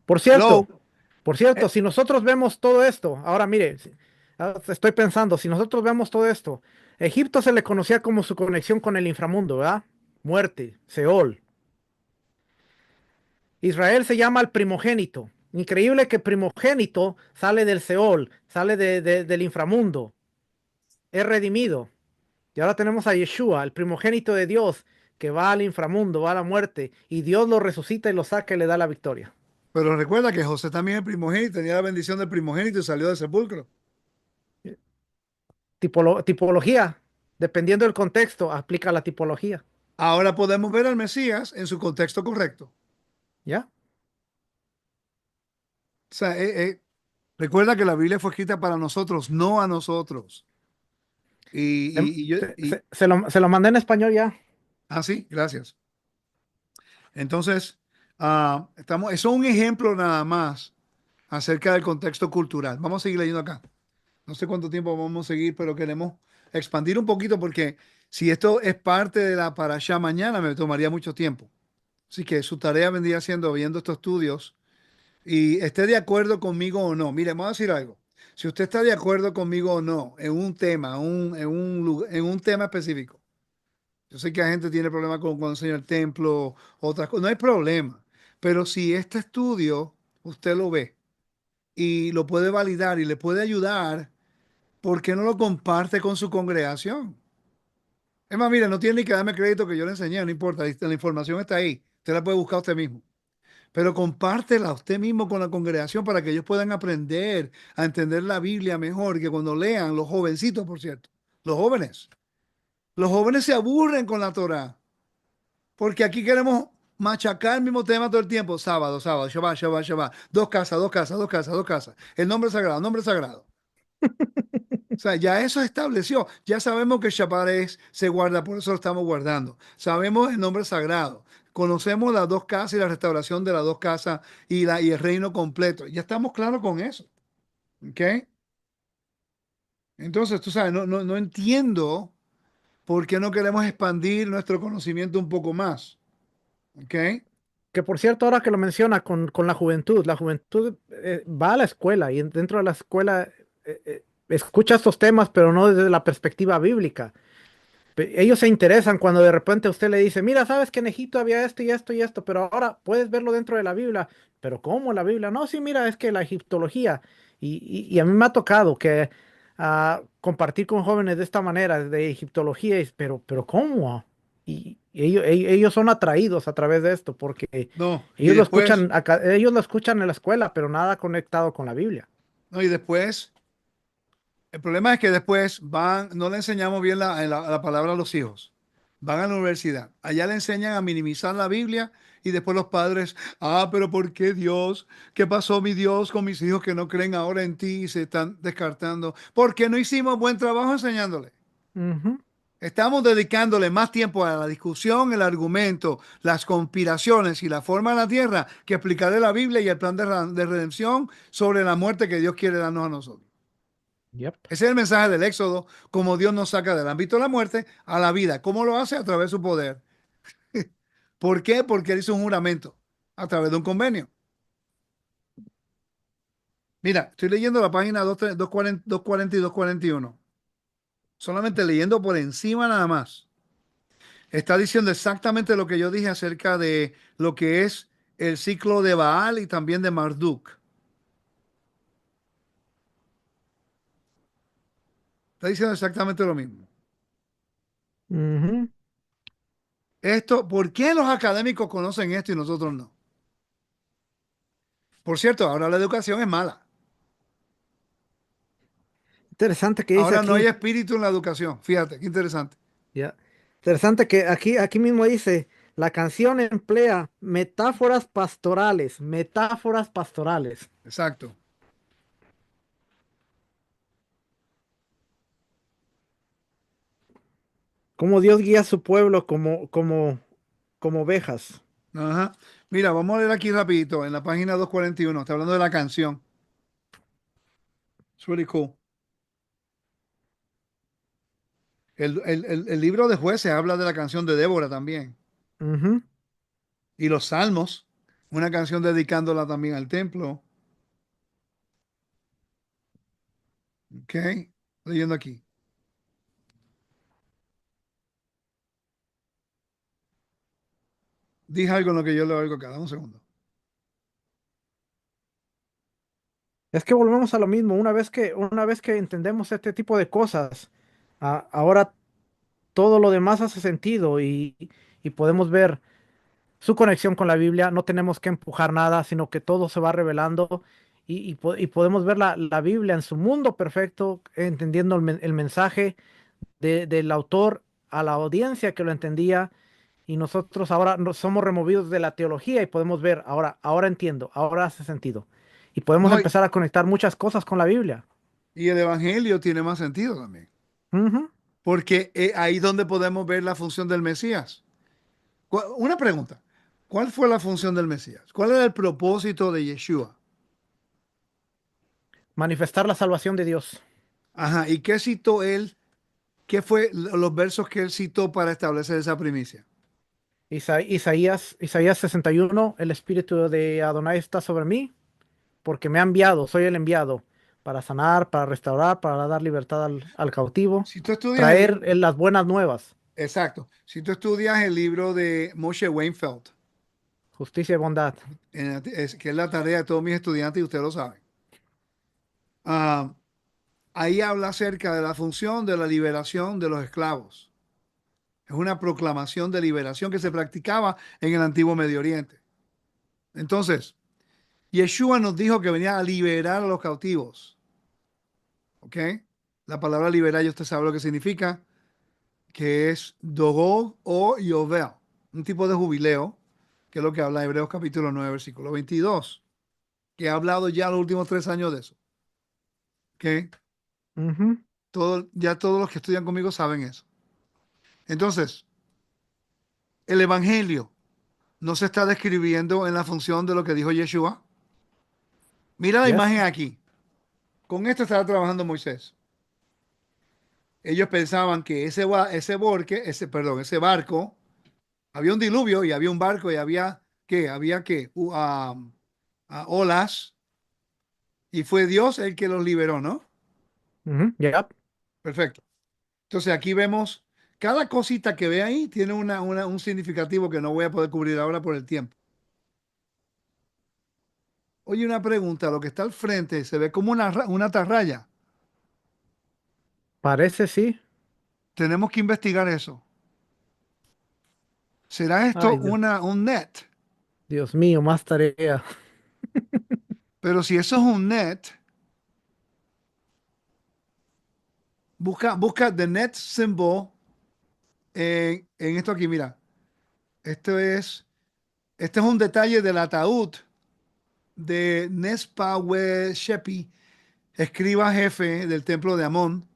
B: Por
A: Hello.
B: cierto, por cierto,
A: Eh,
B: si nosotros vemos todo esto, ahora mire, estoy pensando, si nosotros vemos todo esto, Egipto se le conocía como su conexión con el inframundo, ¿verdad? Muerte, Seol. Israel se llama el primogénito. Increíble que primogénito sale del Seol, sale del inframundo, es redimido. Y ahora tenemos a Yeshua, el primogénito de Dios, que va al inframundo, va a la muerte, y Dios lo resucita y lo saca y le da la victoria.
A: pero recuerda que José también es primogénito, tenía la bendición del primogénito y salió del sepulcro.
B: Tipología, dependiendo del contexto, aplica la tipología.
A: Ahora podemos ver al Mesías en su contexto correcto.
B: ¿Ya?
A: O sea, recuerda que la Biblia fue escrita para nosotros, no a nosotros.
B: Se lo mandé en español ya.
A: Sí, gracias. Entonces, eso es un ejemplo nada más acerca del contexto cultural. Vamos a seguir leyendo acá. No sé cuánto tiempo vamos a seguir, pero queremos expandir un poquito porque si esto es parte de la parashá mañana, me tomaría mucho tiempo. Así que su tarea vendría siendo viendo estos estudios y esté de acuerdo conmigo o no. Mire, vamos a decir algo. Si usted está de acuerdo conmigo o no en un tema, en un tema específico. Yo sé que la gente tiene problemas con cuando enseña el templo, otras cosas. No hay problema. Pero si este estudio usted lo ve y lo puede validar y le puede ayudar, ¿por qué no lo comparte con su congregación? Es más, mira, no tiene ni que darme crédito que yo le enseñé, no importa, la información está ahí. Usted la puede buscar usted mismo. Pero compártela usted mismo con la congregación para que ellos puedan aprender a entender la Biblia mejor, que cuando lean, los jovencitos, por cierto, los jóvenes se aburren con la Torá, porque aquí queremos machacar el mismo tema todo el tiempo, sábado, sábado, Shabbat, Shabbat, Shabbat, dos casas, dos casas, dos casas, dos casas, el nombre sagrado, nombre sagrado. O sea, ya eso se estableció. Ya sabemos que el Shabbat se guarda, por eso lo estamos guardando. Sabemos el nombre sagrado. Conocemos las dos casas y la restauración de las dos casas y el reino completo. Ya estamos claros con eso. ¿Ok? Entonces, tú sabes, no entiendo por qué no queremos expandir nuestro conocimiento un poco más. ¿Ok?
B: Que por cierto, ahora que lo menciona con la juventud va a la escuela y dentro de la escuela escucha estos temas, pero no desde la perspectiva bíblica. Ellos se interesan cuando de repente usted le dice, mira, sabes que en Egipto había esto y esto y esto, pero ahora puedes verlo dentro de la Biblia. Pero ¿cómo la Biblia? No, sí, mira, es que la egiptología. Y a mí me ha tocado que compartir con jóvenes de esta manera, de egiptología, pero ¿cómo? Y ellos son atraídos a través de esto, porque
A: No, y
B: ellos lo
A: después,
B: escuchan, ellos lo escuchan en la escuela, pero nada conectado con la Biblia.
A: no, y después, el problema es que después no le enseñamos bien la palabra a los hijos. Van a la universidad. Allá le enseñan a minimizar la Biblia y después los padres, pero ¿por qué Dios? ¿Qué pasó, mi Dios, con mis hijos que no creen ahora en ti y se están descartando? Porque no hicimos buen trabajo enseñándole.
B: Ujú.
A: Estamos dedicándole más tiempo a la discusión, el argumento, las conspiraciones y la forma de la tierra que explicarle la Biblia y el plan de redención sobre la muerte que Dios quiere darnos a nosotros.
B: Yep.
A: Ese es el mensaje del Éxodo, como Dios nos saca del ámbito de la muerte a la vida. ¿Cómo lo hace? A través de su poder. ¿Por qué? Porque Él hizo un juramento a través de un convenio. Mira, estoy leyendo la página 240 240 y 241. Solamente leyendo por encima nada más. Está diciendo exactamente lo que yo dije acerca de lo que es el ciclo de Baal y también de Marduk. Está diciendo exactamente lo mismo.
B: Ujú.
A: Esto, ¿por qué los académicos conocen esto y nosotros no? Por cierto, ahora la educación es mala.
B: Interesante que dice
A: Ahora no hay
B: aquí.
A: espíritu en la educación. Fíjate, qué interesante.
B: Ya. Interesante que aquí mismo dice, la canción emplea metáforas pastorales, metáforas pastorales.
A: Exacto.
B: Cómo Dios guía a su pueblo como ovejas.
A: Ajá. Mira, vamos a leer aquí rapidito en la página 241. Está hablando de la canción. It's really cool. El libro de Jueces habla de la canción de Débora también.
B: Ujú.
A: Y los Salmos, una canción dedicándola también al templo. Ok. Leyendo aquí. Dije algo en lo que yo leo algo cada un segundo.
B: Es que volvemos a lo mismo. Una vez que entendemos este tipo de cosas, ahora todo lo demás hace sentido y podemos ver su conexión con la Biblia. No tenemos que empujar nada, sino que todo se va revelando y podemos ver la Biblia en su mundo perfecto, entendiendo el mensaje del autor a la audiencia que lo entendía. Y nosotros ahora somos removidos de la teología y podemos ver, ahora entiendo, ahora hace sentido. Y podemos
A: No,
B: empezar a conectar muchas cosas con la Biblia.
A: y el Evangelio tiene más sentido también.
B: Ujú.
A: Porque ahí donde podemos ver la función del Mesías. Una pregunta. ¿Cuál fue la función del Mesías? ¿Cuál era el propósito de Yeshua?
B: Manifestar la salvación de Dios.
A: Ajá. ¿Y qué citó él? ¿Qué fue los versos que él citó para establecer esa primicia?
B: Isaías 61, el espíritu de Adonai está sobre mí, porque me ha enviado, soy el enviado, para sanar, para restaurar, para dar libertad al cautivo,
A: Si tú estudias
B: traer las buenas nuevas,
A: exacto, si tú estudias el libro de Moshe Weinfeld,
B: justicia y bondad.
A: que es la tarea de todos mis estudiantes y ustedes lo saben, ah, ahí habla acerca de la función de la liberación de los esclavos. Es una proclamación de liberación que se practicaba en el antiguo Medio Oriente. Entonces, Yeshua nos dijo que venía a liberar a los cautivos. ¿Ok? La palabra liberar, ya usted sabe lo que significa, que es dogog o yovel, un tipo de jubileo, que es lo que habla Hebreos capítulo 9 versículo 22, que ha hablado ya los últimos 3 años de eso. ¿Ok?
B: Ujú.
A: Ya todos los que estudian conmigo saben eso. Entonces, el Evangelio no se está describiendo en la función de lo que dijo Yeshua. Mira la
B: Yes.
A: imagen aquí. Con esto estaba trabajando Moisés. Ellos pensaban que ese barco, había un diluvio y había un barco y olas, y fue Dios el que los liberó, ¿no?
B: Ujú. Yep.
A: Perfecto. Entonces aquí vemos, cada cosita que ve ahí tiene un significativo que no voy a poder cubrir ahora por el tiempo. Oye, una pregunta, lo que está al frente se ve como una atarraya.
B: Parece sí.
A: Tenemos que investigar eso. ¿Será esto
B: Ay, Dios,
A: un net?
B: Dios mío, más tarea.
A: Pero si eso es un net, busca the net symbol en esto aquí, mira. Esto es, este es un detalle del ataúd de Nespawe Shepi, escriba jefe del templo de Amón.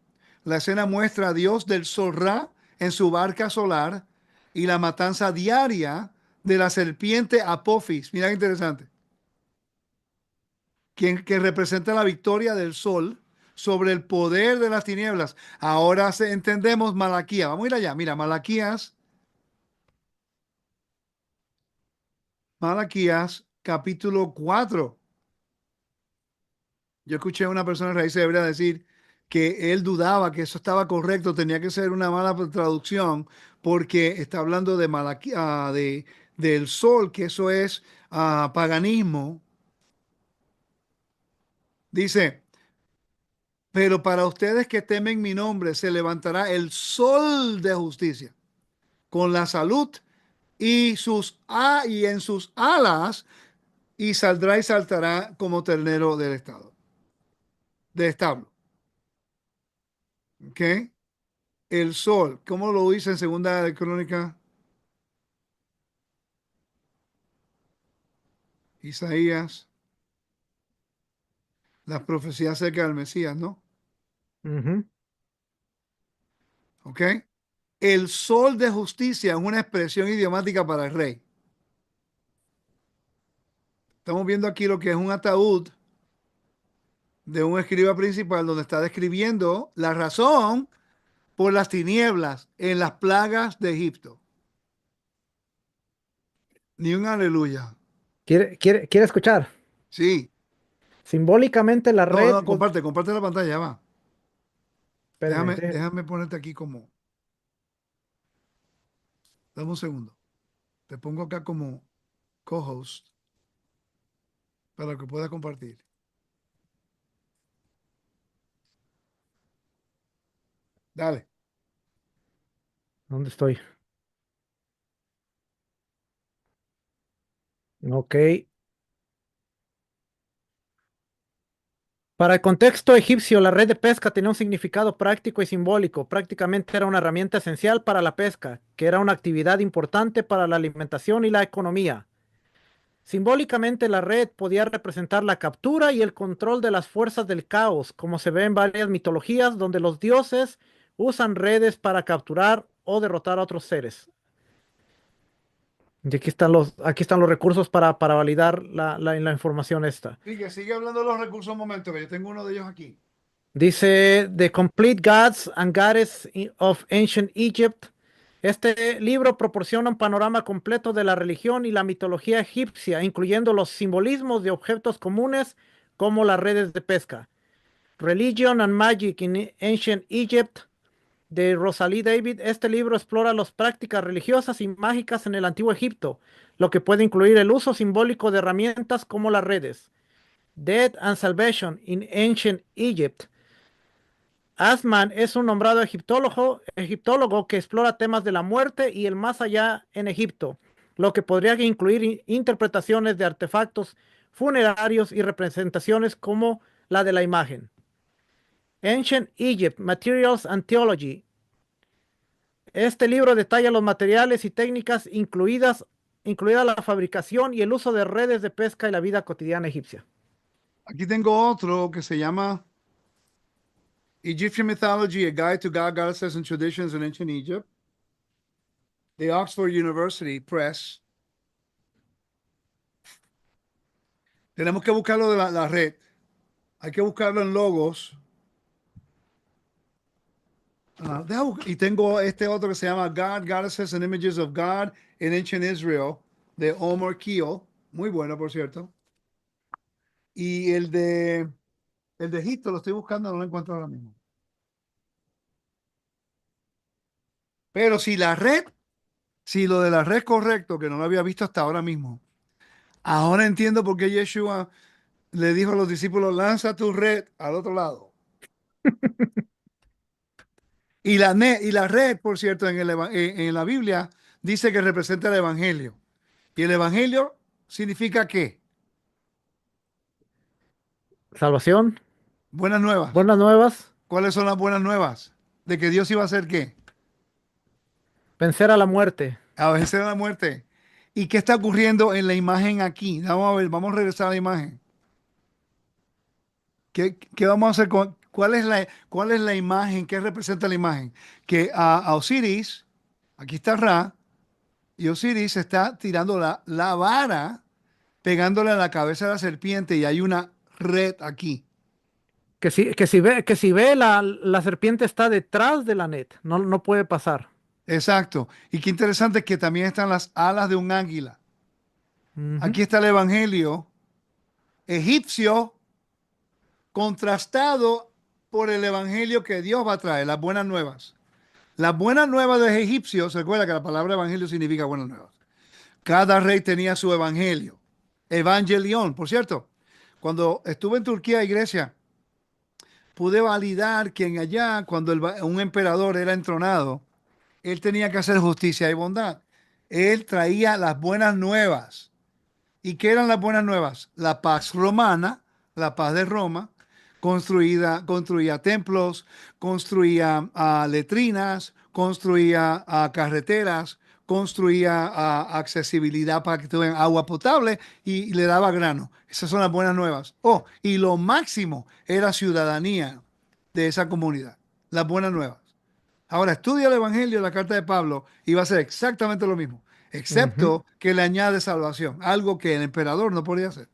A: La escena muestra a Dios del Zorra en su barca solar y la matanza diaria de la serpiente Apophis. Mira qué interesante. Que representa la victoria del sol sobre el poder de las tinieblas. Ahora entendemos Malaquías. Vamos a ir allá. Mira, Malaquías capítulo 4. Yo escuché a una persona de raíz hebrea decir que él dudaba que eso estaba correcto, tenía que ser una mala traducción, porque está hablando de del sol, que eso es paganismo. Dice, Pero para ustedes que temen mi nombre, se levantará el sol de justicia con la salud y en sus alas y saldrá y saltará como ternero del estado, de establo. ¿Ok? El sol, ¿cómo lo dice en segunda de Crónica? Isaías, las profecías acerca del Mesías, ¿no?
B: Ujú.
A: ¿Ok? El sol de justicia es una expresión idiomática para el rey. Estamos viendo aquí lo que es un ataúd de un escriba principal donde está describiendo la razón por las tinieblas en las plagas de Egipto. Ni un aleluya.
B: ¿Quiere escuchar?
A: Sí.
B: Simbólicamente la
A: No,
B: red,
A: no, comparte la pantalla, va.
B: espérame,
A: Déjame ponerte aquí como, dame un segundo. Te pongo acá como co-host para que puedas compartir. Dale.
B: ¿dónde estoy? Ok. Para el contexto egipcio, la red de pesca tenía un significado práctico y simbólico. Prácticamente era una herramienta esencial para la pesca, que era una actividad importante para la alimentación y la economía. Simbólicamente, la red podía representar la captura y el control de las fuerzas del caos, como se ve en varias mitologías donde los dioses usan redes para capturar o derrotar a otros seres. Y aquí están los recursos para validar la información esta.
A: Sigue hablando de los recursos un momento, que yo tengo uno de ellos aquí.
B: Dice The Complete Gods and Goddesses of Ancient Egypt. Este libro proporciona un panorama completo de la religión y la mitología egipcia, incluyendo los simbolismos de objetos comunes como las redes de pesca. Religion and Magic in Ancient Egypt de Rosalie David. Este libro explora las prácticas religiosas y mágicas en el antiguo Egipto, lo que puede incluir el uso simbólico de herramientas como las redes. Death and Salvation in Ancient Egypt. Asman es un nombrado egiptólogo que explora temas de la muerte y el más allá en Egipto, lo que podría incluir interpretaciones de artefactos funerarios y representaciones como la de la imagen. Ancient Egypt, Materials and Theology. Este libro detalla los materiales y técnicas incluida la fabricación y el uso de redes de pesca y la vida cotidiana egipcia.
A: Aquí tengo otro que se llama Egyptian Mythology, A Guide to God, Goddesses and Traditions in Ancient Egypt, de Oxford University Press. Tenemos que buscarlo de la red. Hay que buscarlo en logos. Y tengo este otro que se llama God, Goddesses and Images of God in Ancient Israel, de Omar Keel. Muy bueno, por cierto. Y el de Egipto lo estoy buscando, no lo encuentro ahora mismo. Pero si lo de la red correcto, que no lo había visto hasta ahora mismo. Ahora entiendo por qué Yeshua le dijo a los discípulos, lanza tu red al otro lado. Y la red, por cierto, en la Biblia dice que representa el Evangelio. ¿Y el Evangelio significa qué?
B: Salvación,
A: Buenas nuevas.
B: buenas nuevas,
A: ¿Cuáles son las buenas nuevas? De que Dios iba a hacer qué?
B: vencer a la muerte.
A: A vencer a la muerte. ¿Y qué está ocurriendo en la imagen aquí? Vamos a ver, vamos a regresar a la imagen. ¿Qué vamos a hacer con, cuál es la imagen? ¿Qué representa la imagen? Que a Osiris, aquí está Ra, y Osiris está tirando la vara, pegándole a la cabeza de la serpiente, y hay una red aquí.
B: Que si ve la serpiente está detrás de la net, no puede pasar.
A: Exacto. Y qué interesante que también están las alas de un águila.
B: Ujú.
A: Aquí está el evangelio egipcio contrastado por el evangelio que Dios va a traer, las buenas nuevas. Las buenas nuevas de los egipcios, se recuerda que la palabra evangelio significa buenas nuevas. Cada rey tenía su evangelio. Evangelión, por cierto. Cuando estuve en Turquía y Grecia, pude validar que en allá, cuando un emperador era entronado, él tenía que hacer justicia y bondad. Él traía las buenas nuevas. ¿Y qué eran las buenas nuevas? La paz romana, la paz de Roma, construía templos, construía letrinas, construía carreteras, construía accesibilidad para que tuvieran agua potable y le daba grano. Esas son las buenas nuevas. Oh, y lo máximo era ciudadanía de esa comunidad. Las buenas nuevas. Ahora estudia el Evangelio, la carta de Pablo, y va a ser exactamente lo mismo,
B: Ujú.
A: excepto que le añade salvación, algo que el emperador no podía hacer.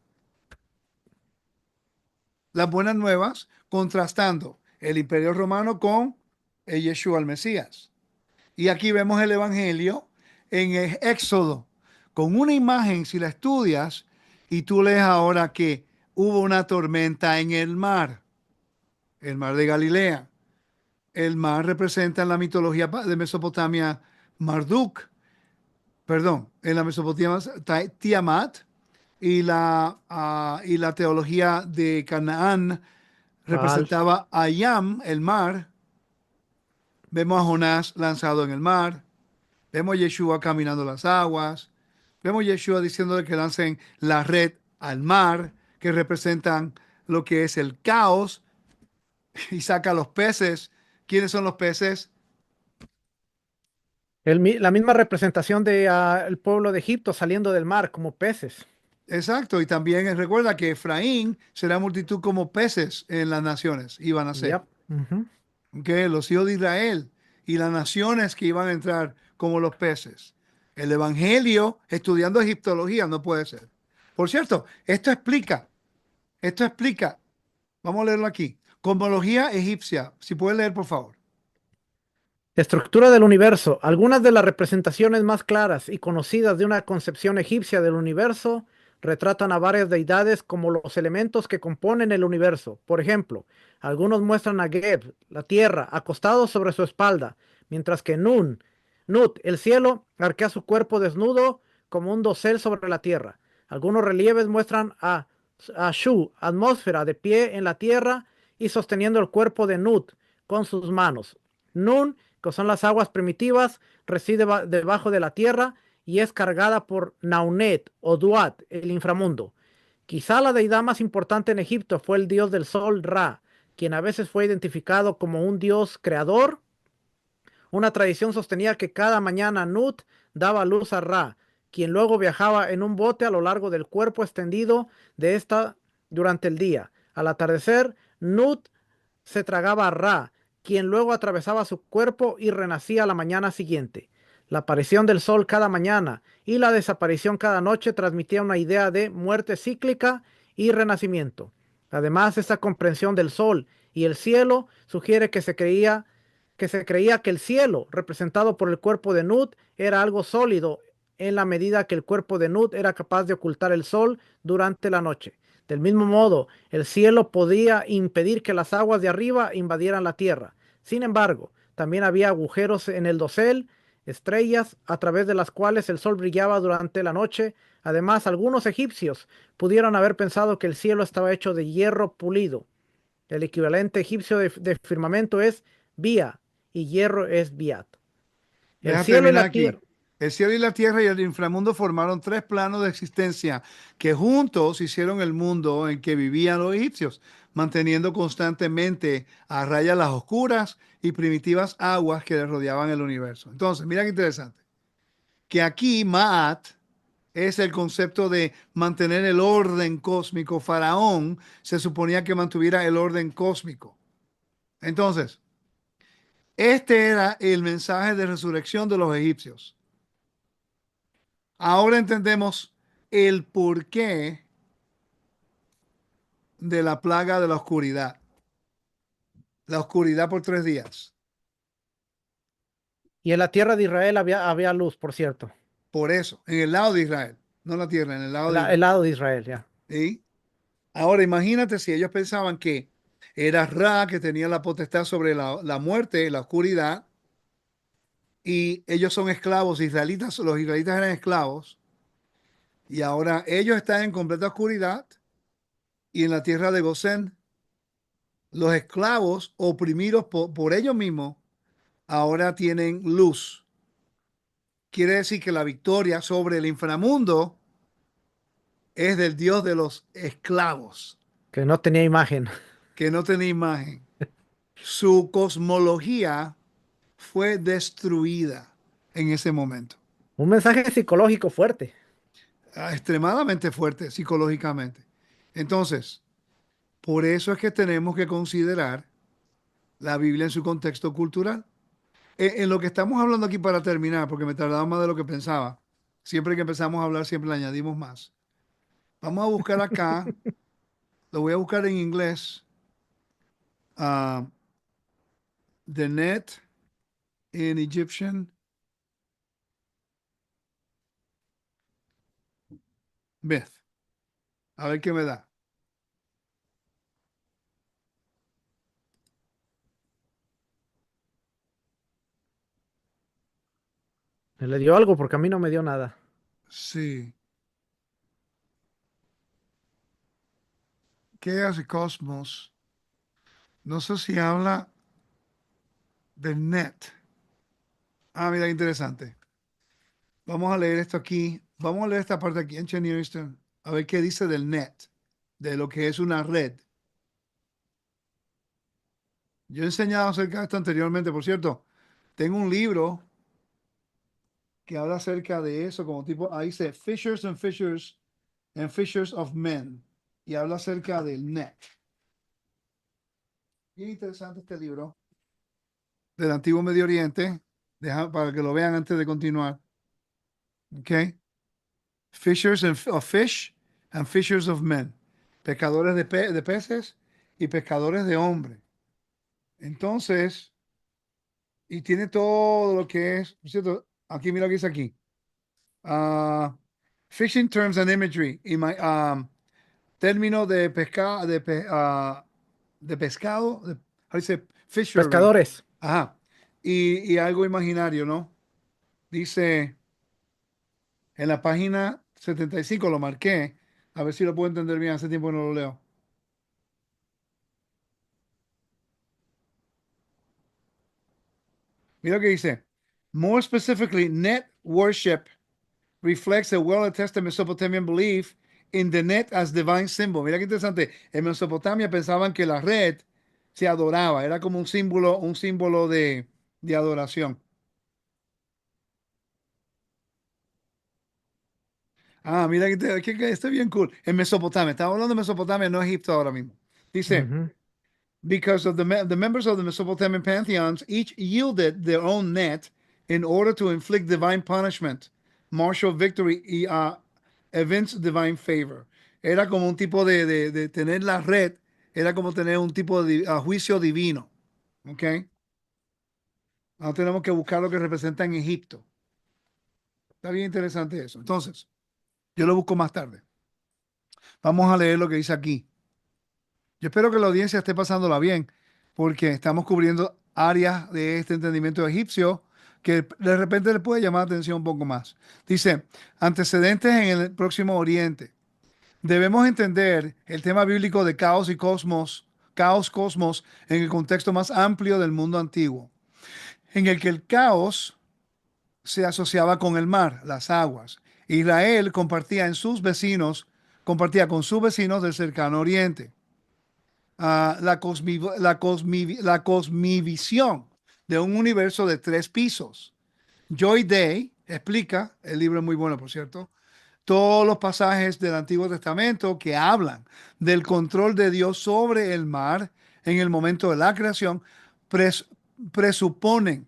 A: Las buenas nuevas contrastando el imperio romano con el Yeshua, el Mesías. Y aquí vemos el Evangelio en el Éxodo, con una imagen, si la estudias, y tú lees ahora que hubo una tormenta en el mar de Galilea. El mar representa en la mitología de Mesopotamia Marduk, perdón, en la Mesopotamia Tiamat, y la teología de Canaán
B: Baal.
A: representaba a Yam, el mar. Vemos a Jonás lanzado en el mar. Vemos a Yeshua caminando las aguas. Vemos a Yeshua diciéndole que lancen la red al mar, que representan lo que es el caos, y saca los peces. ¿Quiénes son los peces?
B: La misma representación de el pueblo de Egipto saliendo del mar como peces.
A: Exacto, y también recuerda que Efraín será multitud como peces en las naciones, iban a ser.
B: Yep. Ujú.
A: Que los hijos de Israel y las naciones que iban a entrar como los peces. El Evangelio, estudiando egiptología, no puede ser. Por cierto, esto explica, vamos a leerlo aquí, cosmología egipcia, si puedes leer, por favor.
B: Estructura del universo. Algunas de las representaciones más claras y conocidas de una concepción egipcia del universo retratan a varias deidades como los elementos que componen el universo. Por ejemplo, algunos muestran a Geb, la tierra, acostado sobre su espalda, mientras que Nut, el cielo, arquea su cuerpo desnudo como un dosel sobre la tierra. Algunos relieves muestran a Shu, atmósfera, de pie en la tierra y sosteniendo el cuerpo de Nut con sus manos. Nun, que son las aguas primitivas, reside debajo de la tierra y es cargada por Naunet o Duat, el inframundo. Quizá la deidad más importante en Egipto fue el dios del sol Ra, quien a veces fue identificado como un dios creador. Una tradición sostenía que cada mañana Nut daba luz a Ra, quien luego viajaba en un bote a lo largo del cuerpo extendido de esta durante el día. Al atardecer, Nut se tragaba a Ra, quien luego atravesaba su cuerpo y renacía la mañana siguiente. La aparición del sol cada mañana y la desaparición cada noche transmitía una idea de muerte cíclica y renacimiento. Además, esta comprensión del sol y el cielo sugiere que se creía que el cielo, representado por el cuerpo de Nut, era algo sólido en la medida que el cuerpo de Nut era capaz de ocultar el sol durante la noche. Del mismo modo, el cielo podía impedir que las aguas de arriba invadieran la tierra. Sin embargo, también había agujeros en el dosel, estrellas a través de las cuales el sol brillaba durante la noche. Además, algunos egipcios pudieron haber pensado que el cielo estaba hecho de hierro pulido. El equivalente egipcio de firmamento es Bia y hierro es Biat. El
A: Deja
B: cielo y
A: terminar
B: la tierra.
A: aquí. El cielo y la tierra y el inframundo formaron tres planos de existencia que juntos hicieron el mundo en que vivían los egipcios, manteniendo constantemente a raya las oscuras y primitivas aguas que les rodeaban el universo. Entonces, mira qué interesante, que aquí Maat es el concepto de mantener el orden cósmico. Faraón se suponía que mantuviera el orden cósmico. Entonces, este era el mensaje de resurrección de los egipcios. Ahora entendemos el porqué de la plaga de la oscuridad. La oscuridad por 3 días.
B: Y en la tierra de Israel había luz, por cierto.
A: Por eso, en el lado de Israel, no la tierra, en el lado
B: El,
A: de
B: el
A: Israel.
B: lado de Israel, ya.
A: ¿Sí? Ahora imagínate si ellos pensaban que era Ra que tenía la potestad sobre la muerte, la oscuridad, y ellos son esclavos israelitas, los israelitas eran esclavos, y ahora ellos están en completa oscuridad y en la tierra de Gosén Los esclavos oprimidos por ellos mismos ahora tienen luz. Quiere decir que la victoria sobre el inframundo es del Dios de los esclavos,
B: que no tenía imagen.
A: que no tiene imagen. Su cosmología fue destruida en ese momento.
B: Un mensaje psicológico fuerte.
A: Extremadamente fuerte psicológicamente. Entonces, por eso es que tenemos que considerar la Biblia en su contexto cultural. En lo que estamos hablando aquí para terminar, porque me tardaba más de lo que pensaba. Siempre que empezamos a hablar, siempre le añadimos más. Vamos a buscar acá, lo voy a buscar en inglés, uh, The Net in Egyptian Myth. A ver qué me da.
B: Le dio algo porque a mí no me dio nada.
A: Sí. ¿Qué hace Cosmos? No sé si habla del net. Ah, mira, interesante. Vamos a leer esto aquí. Vamos a leer esta parte aquí en Near Eastern. A ver qué dice del net, de lo que es una red. Yo he enseñado acerca de esto anteriormente, por cierto. Tengo un libro que habla acerca de eso, como tipo, ahí dice Fishers and Fishers of Men. Y habla acerca del net. Bien interesante este libro del antiguo Medio Oriente. Para que lo vean antes de continuar. ¿Ok? Of fish and fishers of men. Pescadores de peces y pescadores de hombres. Entonces, y tiene todo lo que es, por cierto, aquí mira lo que dice aquí. Ah, fishing terms and imagery. Término de pescado. How do you say fishery?
B: Pescadores.
A: Ajá. Y algo imaginario, ¿no? Dice en la página 75, lo marqué. A ver si lo puedo entender bien. Hace tiempo que no lo leo. Mira lo que dice. More specifically, net worship reflects a well-attested Mesopotamian belief in the net as divine symbol. Mira qué interesante. En Mesopotamia pensaban que la red se adoraba, era como un símbolo de adoración. Ah, mira que está bien cool. En Mesopotamia, estamos hablando de Mesopotamia, no Egipto ahora mismo. Dice,
B: Ujú.
A: because of the members of the Mesopotamian pantheons each yielded their own net in order to inflict divine punishment, martial victory y evince divine favor. Era como un tipo de tener la red, era como tener un tipo de juicio divino. ¿Ok? Ahora tenemos que buscar lo que representa en Egipto. Está bien interesante eso. Entonces, yo lo busco más tarde. Vamos a leer lo que dice aquí. Yo espero que la audiencia esté pasándola bien, porque estamos cubriendo áreas de este entendimiento egipcio que de repente le puede llamar la atención un poco más. Dice, antecedentes en el Próximo Oriente. Debemos entender el tema bíblico de caos, cosmos, en el contexto más amplio del mundo antiguo, en el que el caos se asociaba con el mar, las aguas. Israel compartía con sus vecinos del cercano oriente la cosmivisión de un universo de tres pisos. Joy Day explica, el libro es muy bueno, por cierto, todos los pasajes del Antiguo Testamento que hablan del control de Dios sobre el mar en el momento de la creación pres presuponen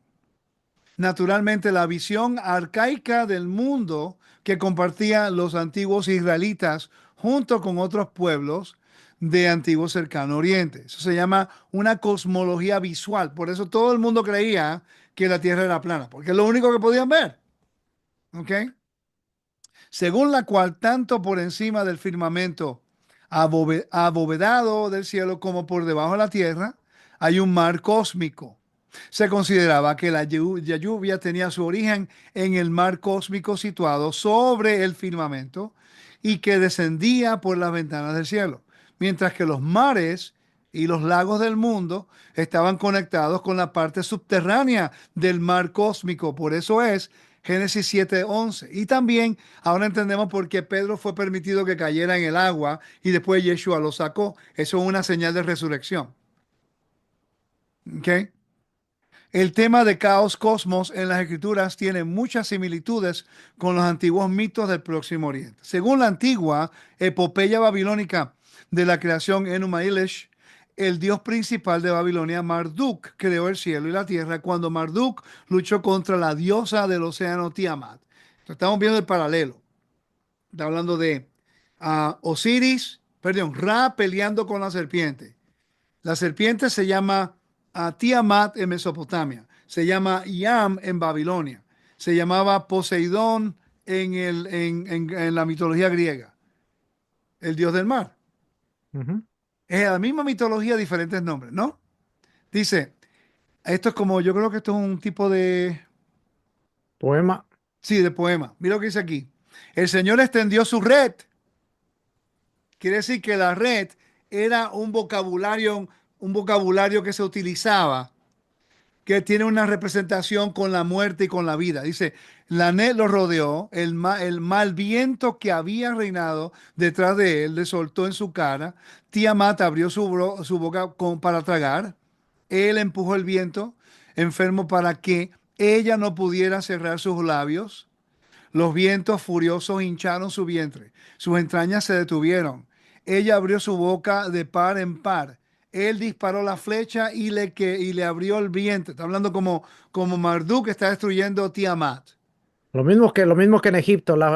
A: naturalmente la visión arcaica del mundo que compartían los antiguos israelitas junto con otros pueblos de antiguo cercano oriente. Eso se llama una cosmología visual. Por eso todo el mundo creía que la Tierra era plana, porque es lo único que podían ver. ¿Ok? Según la cual tanto por encima del firmamento abovedado del cielo como por debajo de la tierra hay un mar cósmico. Se consideraba que la lluvia tenía su origen en el mar cósmico situado sobre el firmamento y que descendía por las ventanas del cielo, mientras que los mares y los lagos del mundo estaban conectados con la parte subterránea del mar cósmico. Por eso es Génesis 7:11. Y también ahora entendemos por qué Pedro fue permitido que cayera en el agua y después Yeshua lo sacó. Eso es una señal de resurrección. ¿Ok? El tema de caos cosmos en las escrituras tiene muchas similitudes con los antiguos mitos del Próximo Oriente. Según la antigua epopeya babilónica de la creación Enuma Elish, el dios principal de Babilonia, Marduk, creó el cielo y la tierra cuando Marduk luchó contra la diosa del océano Tiamat. Entonces, estamos viendo el paralelo. Está hablando de Ra peleando con la serpiente. La serpiente se llama Tiamat en Mesopotamia, se llama Yam en Babilonia, se llamaba Poseidón en la mitología griega, el dios del mar.
B: Ujú.
A: Es la misma mitología, diferentes nombres, ¿no? Dice, esto es como, yo creo que esto es un tipo de,
B: Poema.
A: sí, de poema. Mira lo que dice aquí. El Señor extendió su red. Quiere decir que la red era un vocabulario que se utilizaba que tiene una representación con la muerte y con la vida. Dice, la net lo rodeó, el mal viento que había reinado detrás de él le soltó en su cara. Tiamat abrió su boca para tragar. Él empujó el viento enfermo para que ella no pudiera cerrar sus labios. Los vientos furiosos hincharon su vientre, sus entrañas se detuvieron. Ella abrió su boca de par en par. Él disparó la flecha y le abrió el vientre. Está hablando como Marduk está destruyendo Tiamat.
B: Lo mismo que en Egipto, la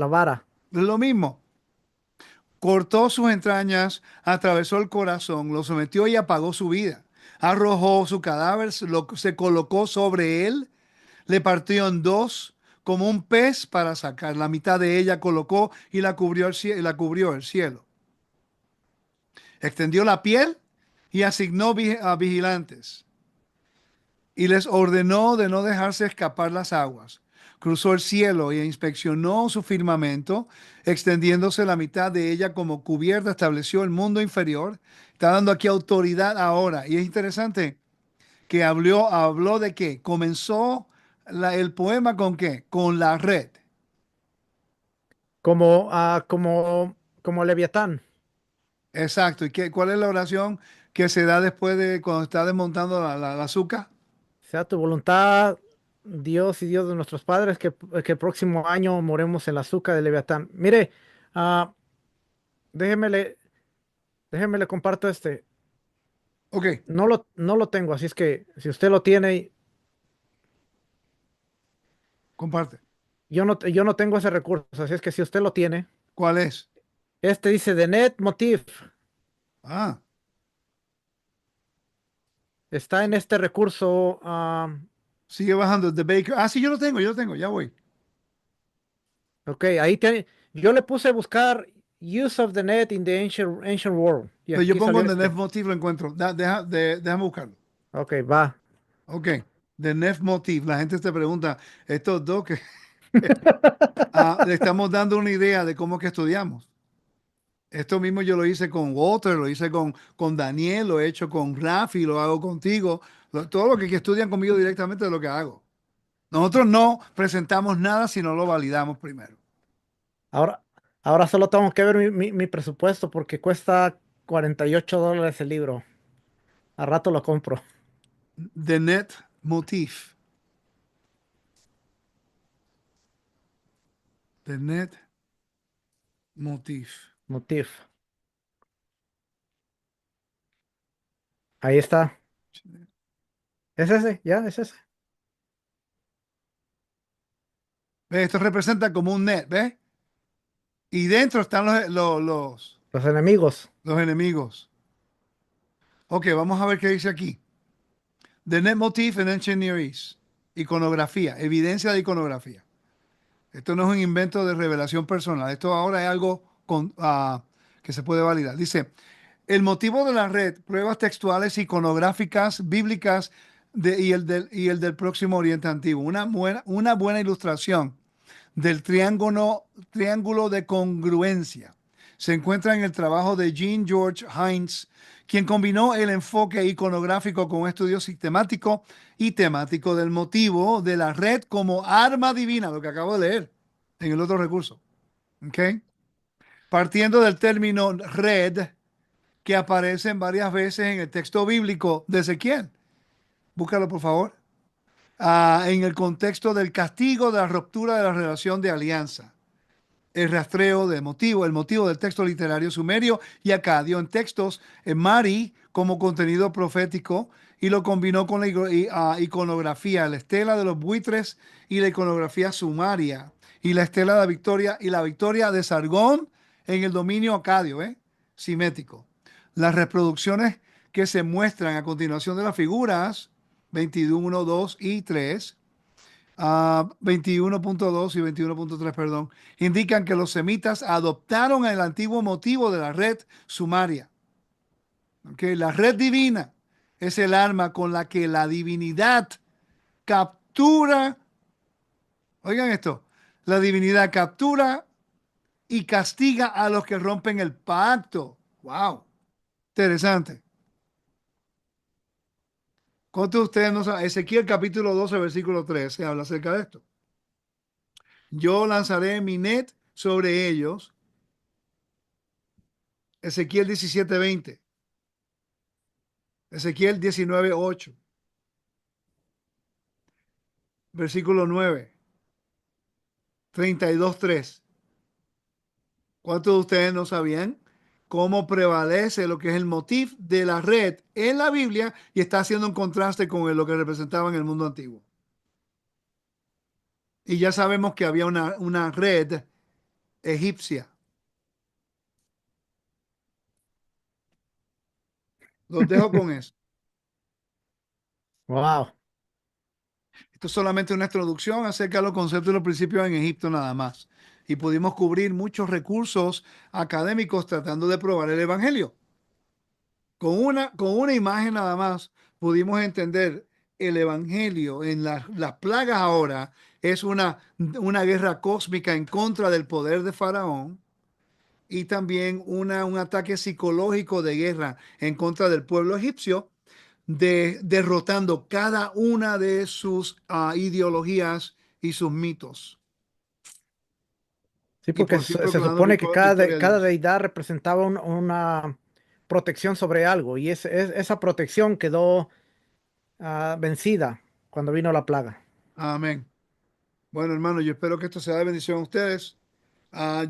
B: vara.
A: Es lo mismo. Cortó sus entrañas, atravesó el corazón, lo sometió y apagó su vida. Arrojó su cadáver, se colocó sobre él, le partió en dos como un pez para sacar. La mitad de ella colocó y la cubrió el cielo. Extendió la piel y asignó a vigilantes y les ordenó de no dejarse escapar las aguas. Cruzó el cielo e inspeccionó su firmamento, extendiéndose la mitad de ella como cubierta, estableció el mundo inferior. Está dando aquí autoridad ahora. Y es interesante que habló de qué. Comenzó el poema con qué, con la red.
B: Como Leviatán.
A: Exacto. ¿Y cuál es la oración que se da después de cuando está desmontando la azúcar?
B: Sea tu voluntad, Dios y Dios de nuestros padres, que el próximo año moremos en la azúcar de Leviatán. Mire, ah, déjeme le, déjeme le comparto este.
A: Ok,
B: No lo tengo, así es que si usted lo tiene,
A: comparte.
B: yo no tengo ese recurso, así es que si usted lo tiene,
A: ¿Cuál es?
B: este dice The Net Motif.
A: Ah,
B: Está en este recurso.
A: sigue bajando. The Baker. Ah, sí, yo lo tengo, ya voy.
B: Ok, ahí tiene. Yo le puse a buscar Use of the Net in the Ancient World. Y
A: Pero yo
B: aquí
A: pongo
B: salió
A: en The
B: este.
A: Nef Motif, lo encuentro. Déjame buscarlo.
B: Ok, va.
A: Ok, The Nef Motif. La gente se pregunta, estos dos que le estamos dando una idea de cómo es que estudiamos. Esto mismo yo lo hice con Walter, lo hice con Daniel, lo he hecho con Rafi, lo hago contigo. Todo lo que estudian conmigo directamente es lo que hago. Nosotros no presentamos nada si no lo validamos primero.
B: Ahora, ahora solo tengo que ver mi presupuesto porque cuesta $48 el libro. A rato lo compro.
A: The Net Motif. The Net Motif.
B: Motif. Ahí está. ¿Es ese? ¿Ya? ¿Es ese?
A: ¿Ves? Esto representa como un net, ¿ves? Y dentro están
B: Los enemigos.
A: los enemigos. Ok, vamos a ver qué dice aquí. The net motif in ancient Near East. Iconografía, evidencia de iconografía. Esto no es un invento de revelación personal. Esto ahora es algo que se puede validar. Dice, el motivo de la red, pruebas textuales iconográficas, bíblicas y el del Próximo Oriente Antiguo. Una buena ilustración del triángulo de congruencia. se encuentra en el trabajo de Jean George Hines, quien combinó el enfoque iconográfico con un estudio sistemático y temático del motivo de la red como arma divina, lo que acabo de leer en el otro recurso. ¿Ok? Partiendo del término red, que aparecen varias veces en el texto bíblico de Ezequiel. Búscalo, por favor. En el contexto del castigo de la ruptura de la relación de alianza. El rastreo de motivo, el motivo del texto literario sumerio y acadio en textos en Mari como contenido profético y lo combinó con la iconografía, la estela de los buitres y la iconografía sumaria y la estela de la victoria y la victoria de Sargón en el dominio acadio, simétrico. Las reproducciones que se muestran a continuación de las figuras 21, 2 y 3 21.2 y 21.3, perdón, indican que los semitas adoptaron el antiguo motivo de la red sumaria. ¿Okay? La red divina es el arma con la que la divinidad captura, oigan esto, la divinidad captura y castiga a los que rompen el pacto. ¡Wow! Interesante. ¿Cuántos de ustedes no saben? Ezequiel capítulo 12, versículo 3 se habla acerca de esto. Yo lanzaré mi net sobre ellos. Ezequiel 17:20. Ezequiel 19:8. Versículo 9. 32:3. ¿Cuántos de ustedes no sabían cómo prevalece lo que es el motif de la red en la Biblia y está haciendo un contraste con lo que representaba en el mundo antiguo? Y ya sabemos que había una red egipcia. Los dejo con eso.
B: Wow.
A: Esto es solamente una introducción acerca de los conceptos y los principios en Egipto nada más. Y pudimos cubrir muchos recursos académicos tratando de probar el Evangelio. Con una imagen nada más pudimos entender el Evangelio en las plagas ahora es una guerra cósmica en contra del poder de Faraón y también un ataque psicológico de guerra en contra del pueblo egipcio, derrotando cada una de sus ideologías y sus mitos.
B: Sí,
A: Y
B: porque
A: por fin
B: se
A: proclamando
B: supone que
A: victoria a
B: cada
A: Dios.
B: deidad representaba una protección sobre algo y esa protección quedó vencida cuando vino la plaga.
A: Amén. Bueno, hermano, yo espero que esto sea de bendición a ustedes.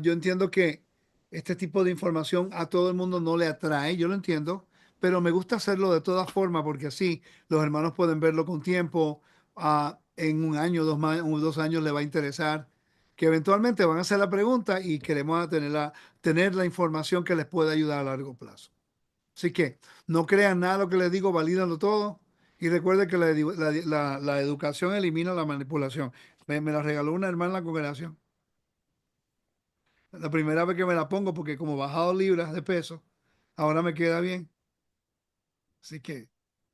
A: Yo entiendo que este tipo de información a todo el mundo no le atrae, yo lo entiendo, pero me gusta hacerlo de todas formas porque así los hermanos pueden verlo con tiempo. En un año, 2 años le va a interesar, que eventualmente van a hacer la pregunta y queremos tener la información que les pueda ayudar a largo plazo. Así que no crean nada lo que les digo, valídanlo todo. Y recuerden que la educación elimina la manipulación. Me la regaló una hermana en la congregación. La primera vez que me la pongo, porque como he bajado libras de peso, ahora me queda bien. Así que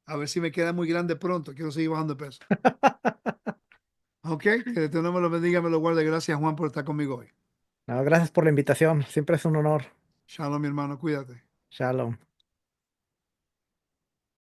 A: a ver si me queda muy grande pronto. Quiero seguir bajando de peso. Ok, que Dios no me lo bendiga, me lo guarde. Gracias, Juan, por estar conmigo hoy.
B: No, gracias por la invitación, siempre es un honor.
A: Shalom, mi hermano, cuídate.
B: Shalom.